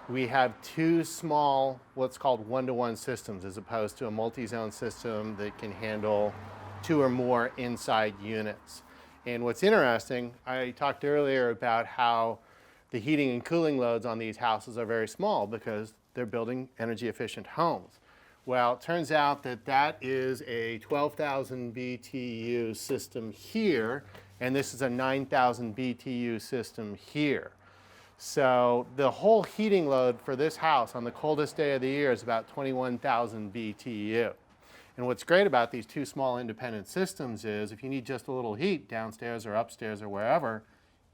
we have 2 small, what's called one-to-one systems, as opposed to a multi-zone system that can handle 2 or more inside units. And what's interesting, I talked earlier about how the heating and cooling loads on these houses are very small because they're building energy efficient homes. Well, it turns out that that is a 12,000 BTU system here, and this is a 9,000 BTU system here. So the whole heating load for this house on the coldest day of the year is about 21,000 BTU. And what's great about these 2 small independent systems is if you need just a little heat downstairs or upstairs or wherever,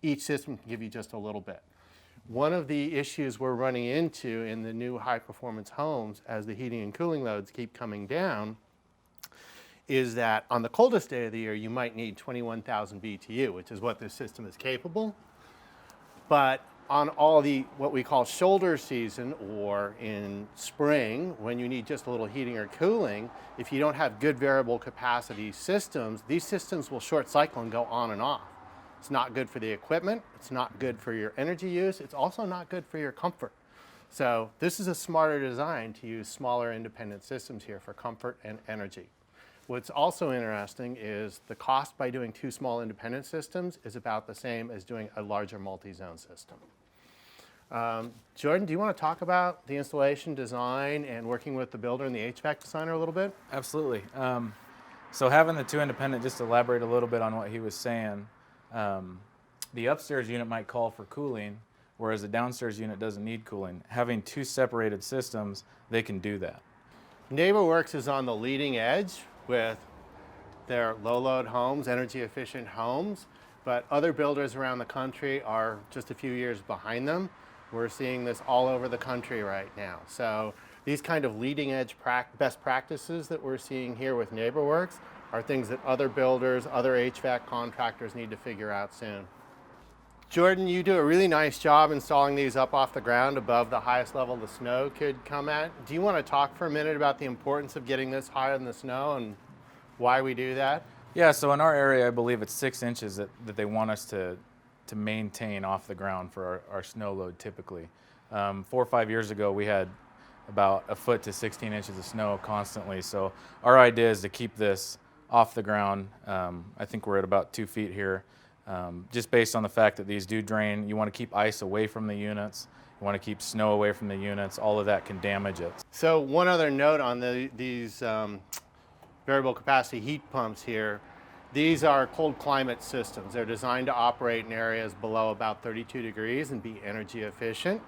each system can give you just a little bit. One of the issues we're running into in the new high performance homes as the heating and cooling loads keep coming down is that on the coldest day of the year, you might need 21,000 BTU, which is what this system is capable. But on all the what we call shoulder season or in spring, when you need just a little heating or cooling, if you don't have good variable capacity systems, these systems will short cycle and go on and off. It's not good for the equipment, it's not good for your energy use, it's also not good for your comfort. So this is a smarter design to use smaller independent systems here for comfort and energy. What's also interesting is the cost by doing 2 small independent systems is about the same as doing a larger multi-zone system. Jordan, do you want to talk about the installation design and working with the builder and the HVAC designer a little bit? Absolutely. So having the 2 independent, just to elaborate a little bit on what he was saying, the upstairs unit might call for cooling, whereas the downstairs unit doesn't need cooling. Having 2 separated systems, they can do that. NeighborWorks is on the leading edge with their low-load homes, energy-efficient homes, but other builders around the country are just a few years behind them. We're seeing this all over the country right now. So these kind of leading-edge best practices that we're seeing here with NeighborWorks are things that other builders, other HVAC contractors need to figure out soon. Jordan, you do a really nice job installing these up off the ground above the highest level the snow could come at. Do you want to talk for a minute about the importance of getting this higher than the snow and why we do that? Yeah, so in our area, I believe it's 6 inches that they want us to maintain off the ground for our snow load typically. 4 or 5 years ago, we had about a foot to 16 inches of snow constantly. So our idea is to keep this off the ground. I think we're at about 2 feet here. Just based on the fact that these do drain. You want to keep ice away from the units. You want to keep snow away from the units. All of that can damage it. So one other note on these variable capacity heat pumps here. These are cold climate systems. They're designed to operate in areas below about 32 degrees and be energy efficient.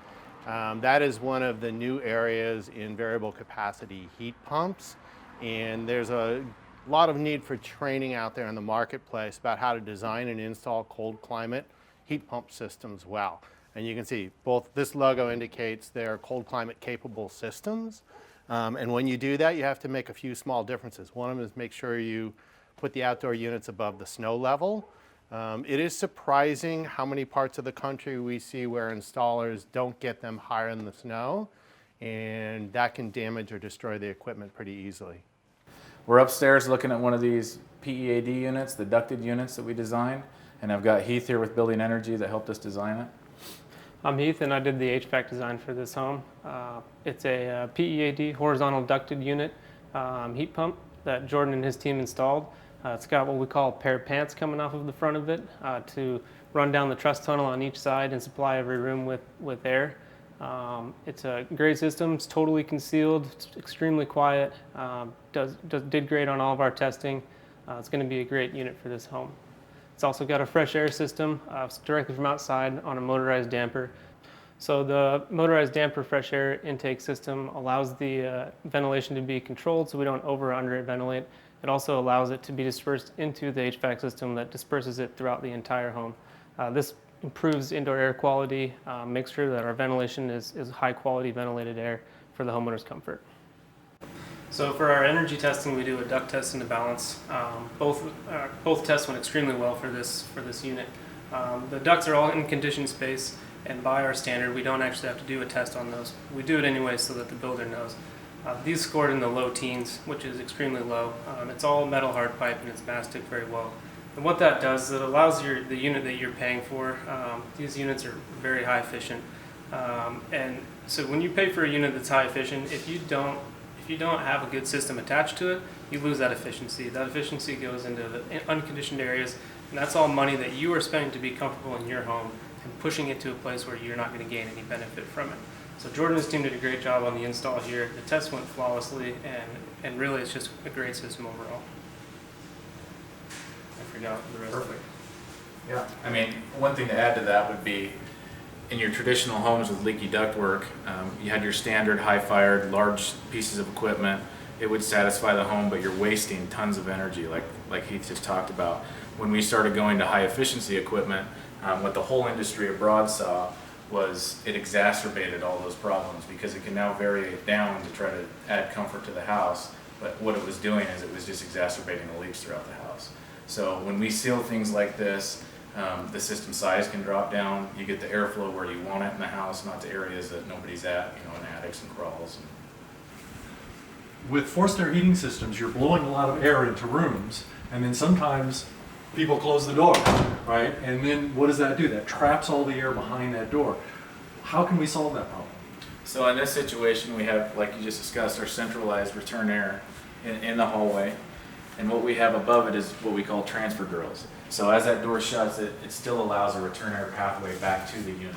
That is one of the new areas in variable capacity heat pumps. And there's a lot of need for training out there in the marketplace about how to design and install cold climate heat pump systems well. And you can see both this logo indicates they're cold climate capable systems. And when you do that, you have to make a few small differences. One of them is make sure you put the outdoor units above the snow level. It is surprising how many parts of the country we see where installers don't get them higher in the snow, and that can damage or destroy the equipment pretty easily. We're upstairs looking at one of these PEAD units, the ducted units that we designed, and I've got Heath here with Building Energy that helped us design it. I'm Heath, and I did the HVAC design for this home. It's a PEAD, horizontal ducted unit heat pump that Jordan and his team installed. It's got what we call a pair of pants coming off of the front of it to run down the truss tunnel on each side and supply every room with air. It's a great system. It's totally concealed. It's extremely quiet. Did great on all of our testing. It's going to be a great unit for this home. It's also got a fresh air system directly from outside on a motorized damper. So the motorized damper fresh air intake system allows the ventilation to be controlled so we don't over or under ventilate. It also allows it to be dispersed into the HVAC system that disperses it throughout the entire home. This improves indoor air quality, makes sure that our ventilation is high quality ventilated air for the homeowner's comfort. So for our energy testing, we do a duct test and a balance. Both tests went extremely well for this unit. The ducts are all in conditioned space, and by our standard, we don't actually have to do a test on those. We do it anyway so that the builder knows. These scored in the low teens, which is extremely low. It's all metal hard pipe and it's mastic very well. And what that does is it allows the unit that you're paying for, these units are very high efficient. And so when you pay for a unit that's high efficient, if you don't have a good system attached to it, you lose that efficiency. That efficiency goes into the unconditioned areas, and that's all money that you are spending to be comfortable in your home and pushing it to a place where you're not going to gain any benefit from it. So Jordan and his team did a great job on the install here. The test went flawlessly, and really it's just a great system overall. I forgot the rest of it. Yeah. I mean, one thing to add to that would be, in your traditional homes with leaky ductwork, you had your standard high-fired, large pieces of equipment. It would satisfy the home, but you're wasting tons of energy, like Heath just talked about. When we started going to high-efficiency equipment, what the whole industry abroad saw was it exacerbated all those problems because it can now vary it down to try to add comfort to the house, but what it was doing is it was just exacerbating the leaks throughout the house. So when we seal things like this, the system size can drop down. You get the airflow where you want it in the house, not to areas that nobody's at, in attics and crawls. With forced air heating systems, you're blowing a lot of air into rooms, and then sometimes people close the door, right? And then what does that do? That traps all the air behind that door. How can we solve that problem? So in this situation, we have, like you just discussed, our centralized return air in the hallway. And what we have above it is what we call transfer grills. So as that door shuts, it still allows a return air pathway back to the unit.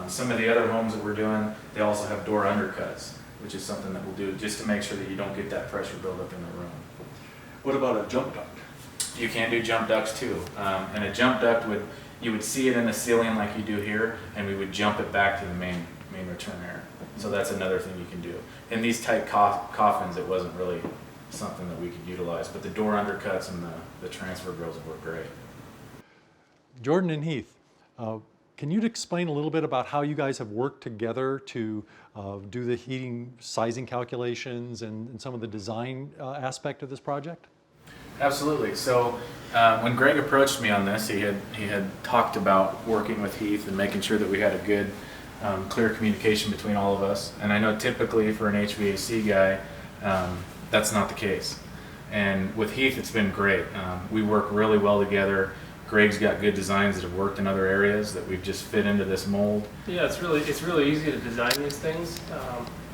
Some of the other homes that we're doing, they also have door undercuts, which is something that we'll do just to make sure that you don't get that pressure buildup in the room. What about a jump duct? You can do jump ducts too. And a jump duct you would see it in the ceiling like you do here, and we would jump it back to the main return air. So that's another thing you can do. In these tight coffins, it wasn't really something that we could utilize, but the door undercuts and the transfer grills work great. Jordan and Heath, can you explain a little bit about how you guys have worked together to do the heating sizing calculations and some of the design aspect of this project? Absolutely. So when Greg approached me on this, he had talked about working with Heath and making sure that we had a good, clear communication between all of us. And I know typically for an HVAC guy, that's not the case. And with Heath, it's been great. We work really well together. Greg's got good designs that have worked in other areas that we've just fit into this mold. Yeah, it's really easy to design these things,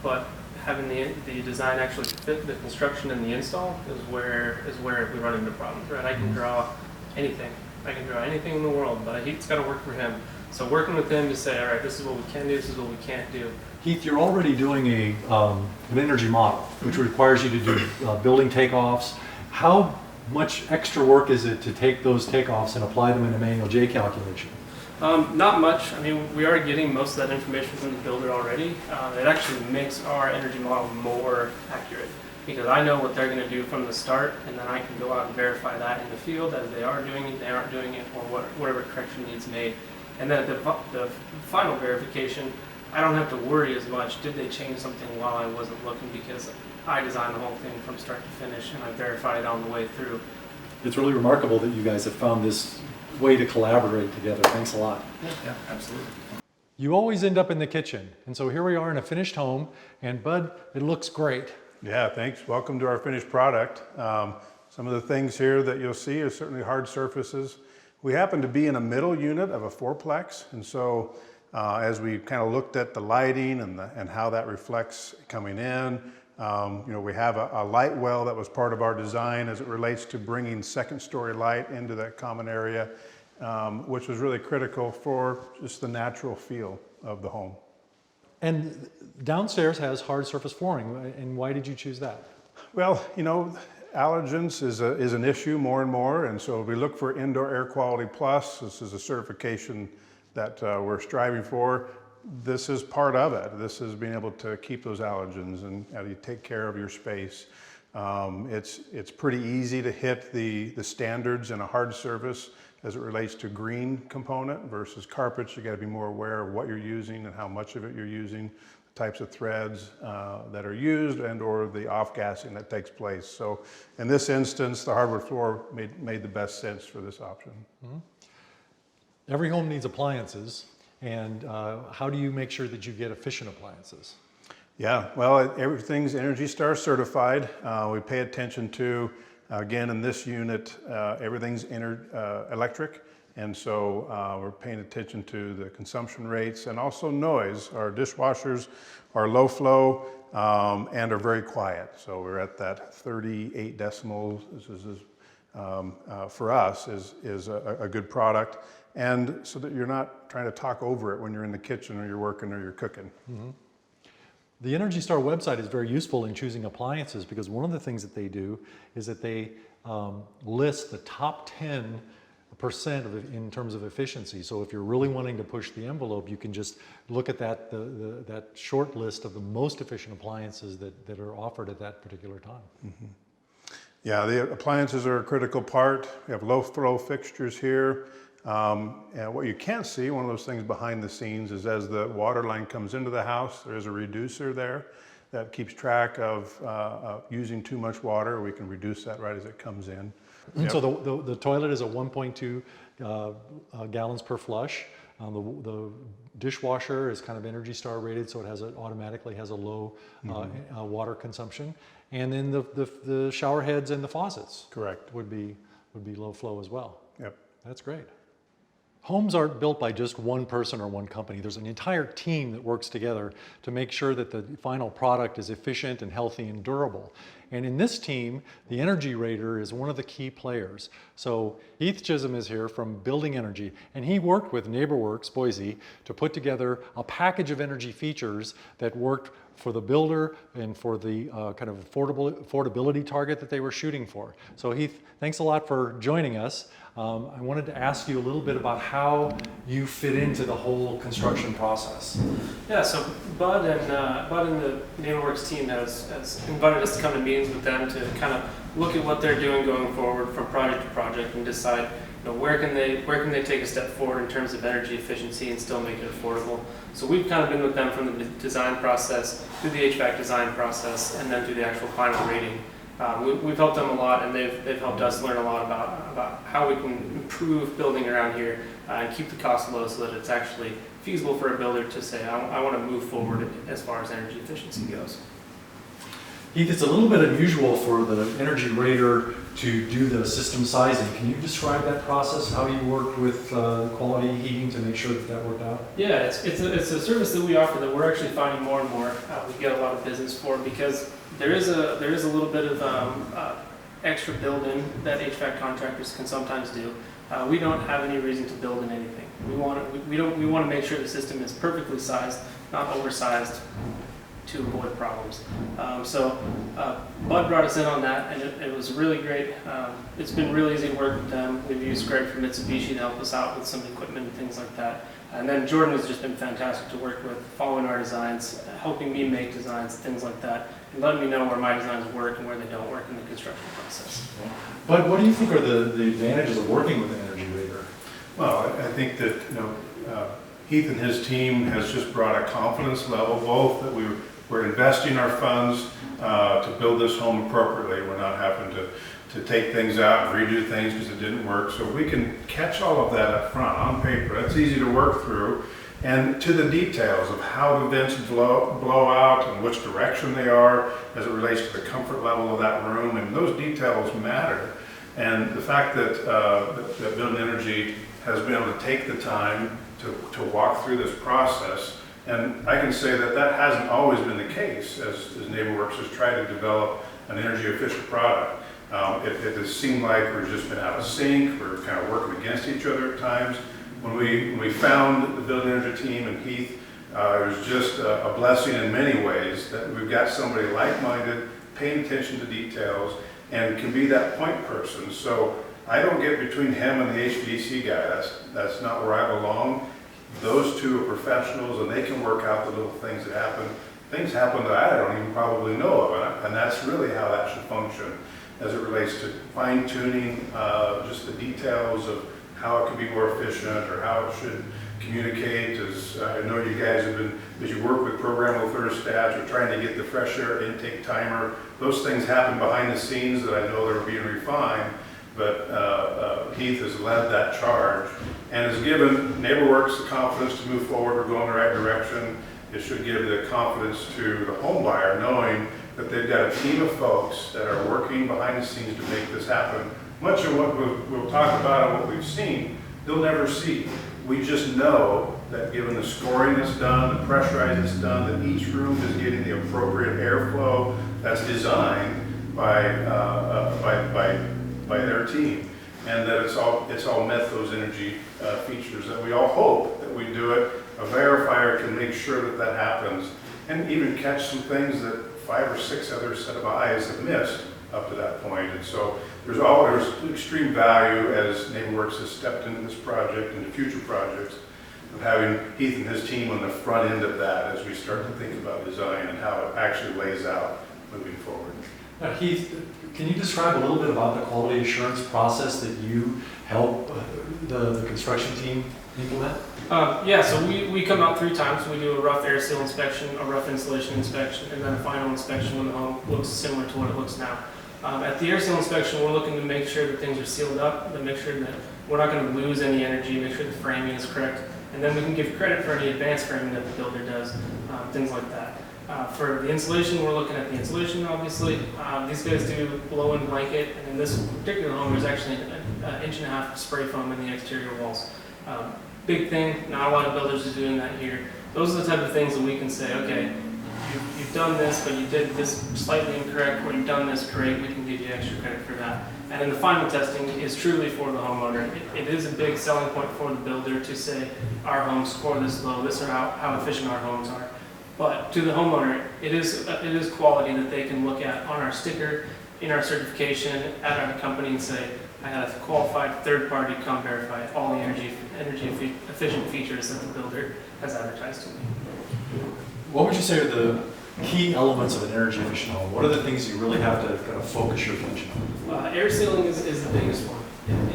but having the design actually fit the construction and the install is where we run into problems, right? I can draw anything. I can draw anything in the world, but it's got to work for him. So working with him to say, all right, this is what we can do, this is what we can't do. Heath, you're already doing an energy model, which requires you to do building takeoffs. How much extra work is it to take those takeoffs and apply them in a manual J calculation? Not much. I mean, we are getting most of that information from the builder already. It actually makes our energy model more accurate because I know what they're going to do from the start, and then I can go out and verify that in the field as they are doing it, they aren't doing it, or whatever correction needs made. And then at the final verification, I don't have to worry as much. Did they change something while I wasn't looking? Because I designed the whole thing from start to finish, and I verified it on the way through. It's really remarkable that you guys have found this way to collaborate together. Thanks a lot. Yeah, absolutely. You always end up in the kitchen. And so here we are in a finished home. And Bud, it looks great. Yeah, thanks. Welcome to our finished product. Some of the things here that you'll see are certainly hard surfaces. We happen to be in a middle unit of a fourplex. And so as we kind of looked at the lighting and how that reflects coming in, we have a light well that was part of our design as it relates to bringing second-story light into that common area, which was really critical for just the natural feel of the home. And downstairs has hard surface flooring. And why did you choose that? Well, allergens is an issue more and more, and so we look for Indoor Air Quality Plus. This is a certification that we're striving for. This is part of it. This is being able to keep those allergens and how you take care of your space. It's pretty easy to hit the standards in a hard surface as it relates to green component versus carpets. You got to be more aware of what you're using and how much of it you're using, the types of threads that are used and or the off-gassing that takes place. So in this instance, the hardwood floor made the best sense for this option. Mm-hmm. Every home needs appliances. And how do you make sure that you get efficient appliances? Yeah, well, everything's Energy Star certified. We pay attention to, again, in this unit, everything's electric. And so we're paying attention to the consumption rates and also noise. Our dishwashers are low flow and are very quiet. So we're at that 38 decibels. This is for us is a good product. And so that you're not trying to talk over it when you're in the kitchen or you're working or you're cooking. Mm-hmm. The Energy Star website is very useful in choosing appliances because one of the things that they do is that they list the top 10% in terms of efficiency. So if you're really wanting to push the envelope, you can just look at that short list of the most efficient appliances that are offered at that particular time. Mm-hmm. Yeah, the appliances are a critical part. We have low flow fixtures here. And what you can't see, one of those things behind the scenes, is as the water line comes into the house, there is a reducer there that keeps track of using too much water. We can reduce that right as it comes in. Yep. So the toilet is a 1.2 gallons per flush. The dishwasher is kind of Energy Star rated, so it automatically has a low water consumption. And then the shower heads and the faucets, correct, would be low flow as well. Yep, that's great. Homes aren't built by just one person or one company. There's an entire team that works together to make sure that the final product is efficient and healthy and durable. And in this team, the energy rater is one of the key players. So Heath Chisholm is here from Building Energy, and he worked with NeighborWorks Boise to put together a package of energy features that worked for the builder and for the kind of affordability target that they were shooting for. So Heath, thanks a lot for joining us. I wanted to ask you a little bit about how you fit into the whole construction process. Yeah, so Bud and the NeighborWorks team has invited us to come to meetings with them to kind of look at what they're doing going forward from project to project and decide, where can they take a step forward in terms of energy efficiency and still make it affordable. So we've kind of been with them from the design process through the HVAC design process and then through the actual final rating. We've helped them a lot, and they've helped us learn a lot about how we can improve building around here and keep the cost low so that it's actually feasible for a builder to say, I want to move forward as far as energy efficiency goes. Heath, it's a little bit unusual for the energy rater to do the system sizing. Can you describe that process, how you worked with quality heating to make sure that worked out? Yeah, it's a service that we offer that we're actually finding more and more we get a lot of business for because there is a little bit of extra build-in that HVAC contractors can sometimes do. We don't have any reason to build in anything. We want to make sure the system is perfectly sized, not oversized, to avoid problems. Bud brought us in on that, and it was really great. It's been really easy to work with them. We've used Greg from Mitsubishi to help us out with some equipment and things like that. And then Jordan has just been fantastic to work with, following our designs, helping me make designs, things like that, and letting me know where my designs work and where they don't work in the construction process. But what do you think are the advantages of working with an energy leader? Well, I think that, Heath and his team has just brought a confidence level, both that we're investing our funds to build this home appropriately. We're not having to take things out and redo things because it didn't work. So we can catch all of that up front on paper. That's easy to work through. And to the details of how the vents blow out and which direction they are as it relates to the comfort level of that room. And those details matter. And the fact that, that Building Energy has been able to take the time to walk through this process. And I can say that that hasn't always been the case as NeighborWorks has tried to develop an energy efficient product. It has seemed like we've just been out of sync. We're kind of working against each other at times. When we found the Building Energy team and Heath, it was just a blessing in many ways that we've got somebody like-minded, paying attention to details, and can be that point person. So I don't get between him and the HVAC guy. That's not where I belong. Those two are professionals, and they can work out the little things that happen. Things happen that I don't even probably know of, and that's really how that should function as it relates to fine-tuning just the details of how it can be more efficient or how it should communicate. As I know you guys have been, as you work with programmable thermostats or trying to get the fresh air intake timer, those things happen behind the scenes that I know they're being refined, but Heath has led that charge and has given NeighborWorks the confidence to move forward. We're going the right direction. It should give the confidence to the home buyer, knowing that they've got a team of folks that are working behind the scenes to make this happen. Much of what we'll talk about and what we've seen, they'll never see. We just know that given the scoring that's done, the pressurizing that's done, that each room is getting the appropriate airflow that's designed by their team, and that it's all met those energy features that we all hope that we do it. A verifier can make sure that that happens, and even catch some things that 5 or 6 other set of eyes have missed up to that point. And so there's extreme value as NeighborWorks has stepped into this project and future projects of having Heath and his team on the front end of that as we start to think about design and how it actually lays out moving forward. Now, Heath, can you describe a little bit about the quality assurance process that you help the construction team implement? Yeah, so we come out 3 times. We do a rough air seal inspection, a rough insulation inspection, and then a final inspection when the home looks similar to what it looks now. At the air seal inspection, we're looking to make sure that things are sealed up, to make sure that we're not going to lose any energy, make sure the framing is correct, and then we can give credit for any advanced framing that the builder does, things like that. For the insulation, we're looking at the insulation, obviously. These guys do blow-in blanket, and in this particular home, there's actually an 1.5 inch spray foam in the exterior walls. Big thing, not a lot of builders are doing that here. Those are the type of things that we can say, okay, you've done this, but you did this slightly incorrect, or you've done this great, we can give you extra credit for that. And then the final testing is truly for the homeowner. It is a big selling point for the builder to say, our homes score this low, this is how efficient our homes are. But to the homeowner, it is quality that they can look at on our sticker, in our certification, at our company and say, I had a qualified third party come verify all the energy efficient features that the builder has advertised to me. What would you say are the key elements of an energy efficient home? What are the things you really have to kind of focus your attention on? Air sealing is the biggest one.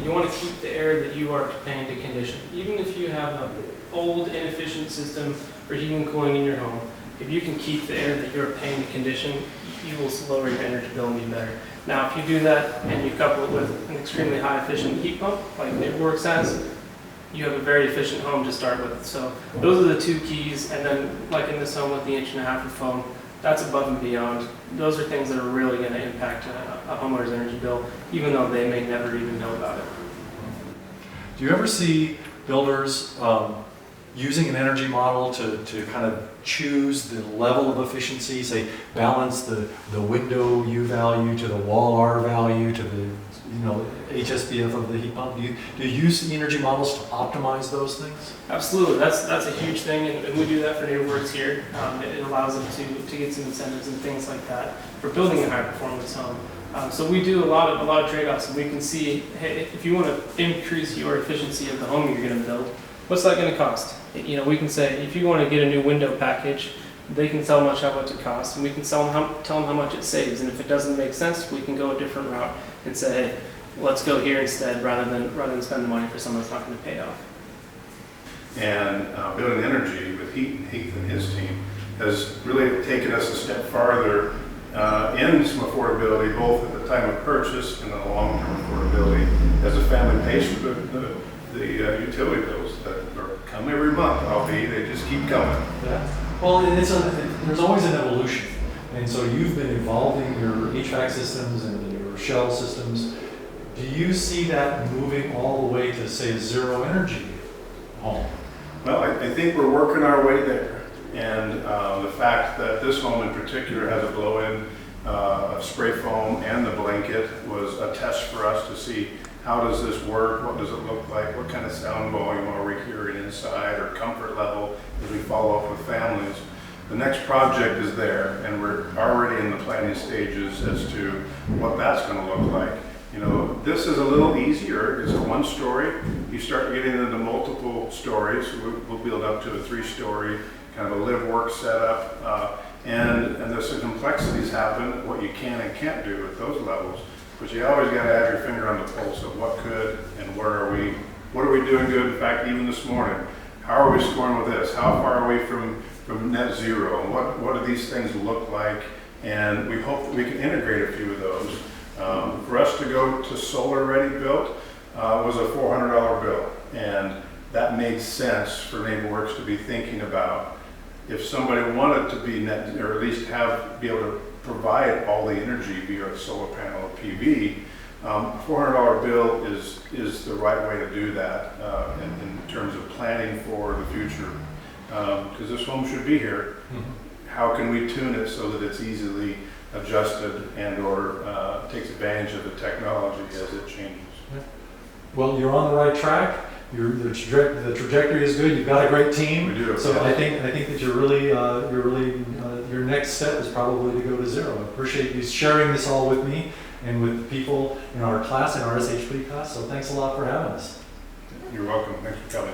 You want to keep the air that you are paying to condition. Even if you have an old, inefficient system for heating and cooling in your home, if you can keep the air that you're paying to condition, you will lower your energy bill and be better. Now, if you do that and you couple it with an extremely high efficient heat pump, like NeighborWorks has, you have a very efficient home to start with. So those are the 2 keys. And then, like in this home with the 1.5 inch of foam, that's above and beyond. Those are things that are really going to impact a homeowner's energy bill, even though they may never even know about it. Do you ever see builders using an energy model to kind of choose the level of efficiency, say balance the window U value to the wall R value to the HSBF of the heat pump? Do you use the energy models to optimize those things? Absolutely, that's a huge thing, and we do that for NeighborWorks here. It allows them to get some incentives and things like that for building a high performance home. So we do a lot of trade-offs, and we can see, hey, if you want to increase your efficiency of the home you're going to build, what's that going to cost? We can say if you want to get a new window package, they can tell how much it costs, and we can tell them how much it saves. And if it doesn't make sense, we can go a different route and say, hey, let's go here instead, rather than spend the money for something that's not going to pay off. And Building Energy with Heath and his team has really taken us a step farther in some affordability, both at the time of purchase and the long-term affordability. As a family pays for the utility bills that come every month, albeit they just keep coming. Yeah. Well, there's always an evolution, and so you've been evolving your HVAC systems and your shell systems. Do you see that moving all the way to, say, a zero energy home? Well, I think we're working our way there. And the fact that this home in particular has a blow-in spray foam and the blanket was a test for us to see how does this work, what does it look like, what kind of sound volume are we hearing inside, or comfort level as we follow up with families. The next project is there, and we're already in the planning stages as to what that's going to look like. This is a little easier. It's a one-story. You start getting into multiple stories. We'll build up to a 3-story, kind of a live-work setup. And there's some complexities happen, what you can and can't do at those levels. But you always got to have your finger on the pulse of what could and what are we doing good. In fact, even this morning, how are we scoring with this? How far are we from net zero? What do these things look like? And we hope that we can integrate a few of those. For us to go to solar ready built was a $400 bill, and that made sense for NeighborWorks to be thinking about. If somebody wanted to be net, or at least be able to provide all the energy via a solar panel or PV, a $400 bill is the right way to do that in terms of planning for the future. Because this home should be here. How can we tune it so that it's easily adjusted and or takes advantage of the technology as it changes? Well, you're on the right track. The trajectory is good. You've got a great team. We do. So I think that you're really your next step is probably to go to zero. I appreciate you sharing this all with me and with the people in our class, in our SHP class. So thanks a lot for having us. You're welcome. Thanks for coming.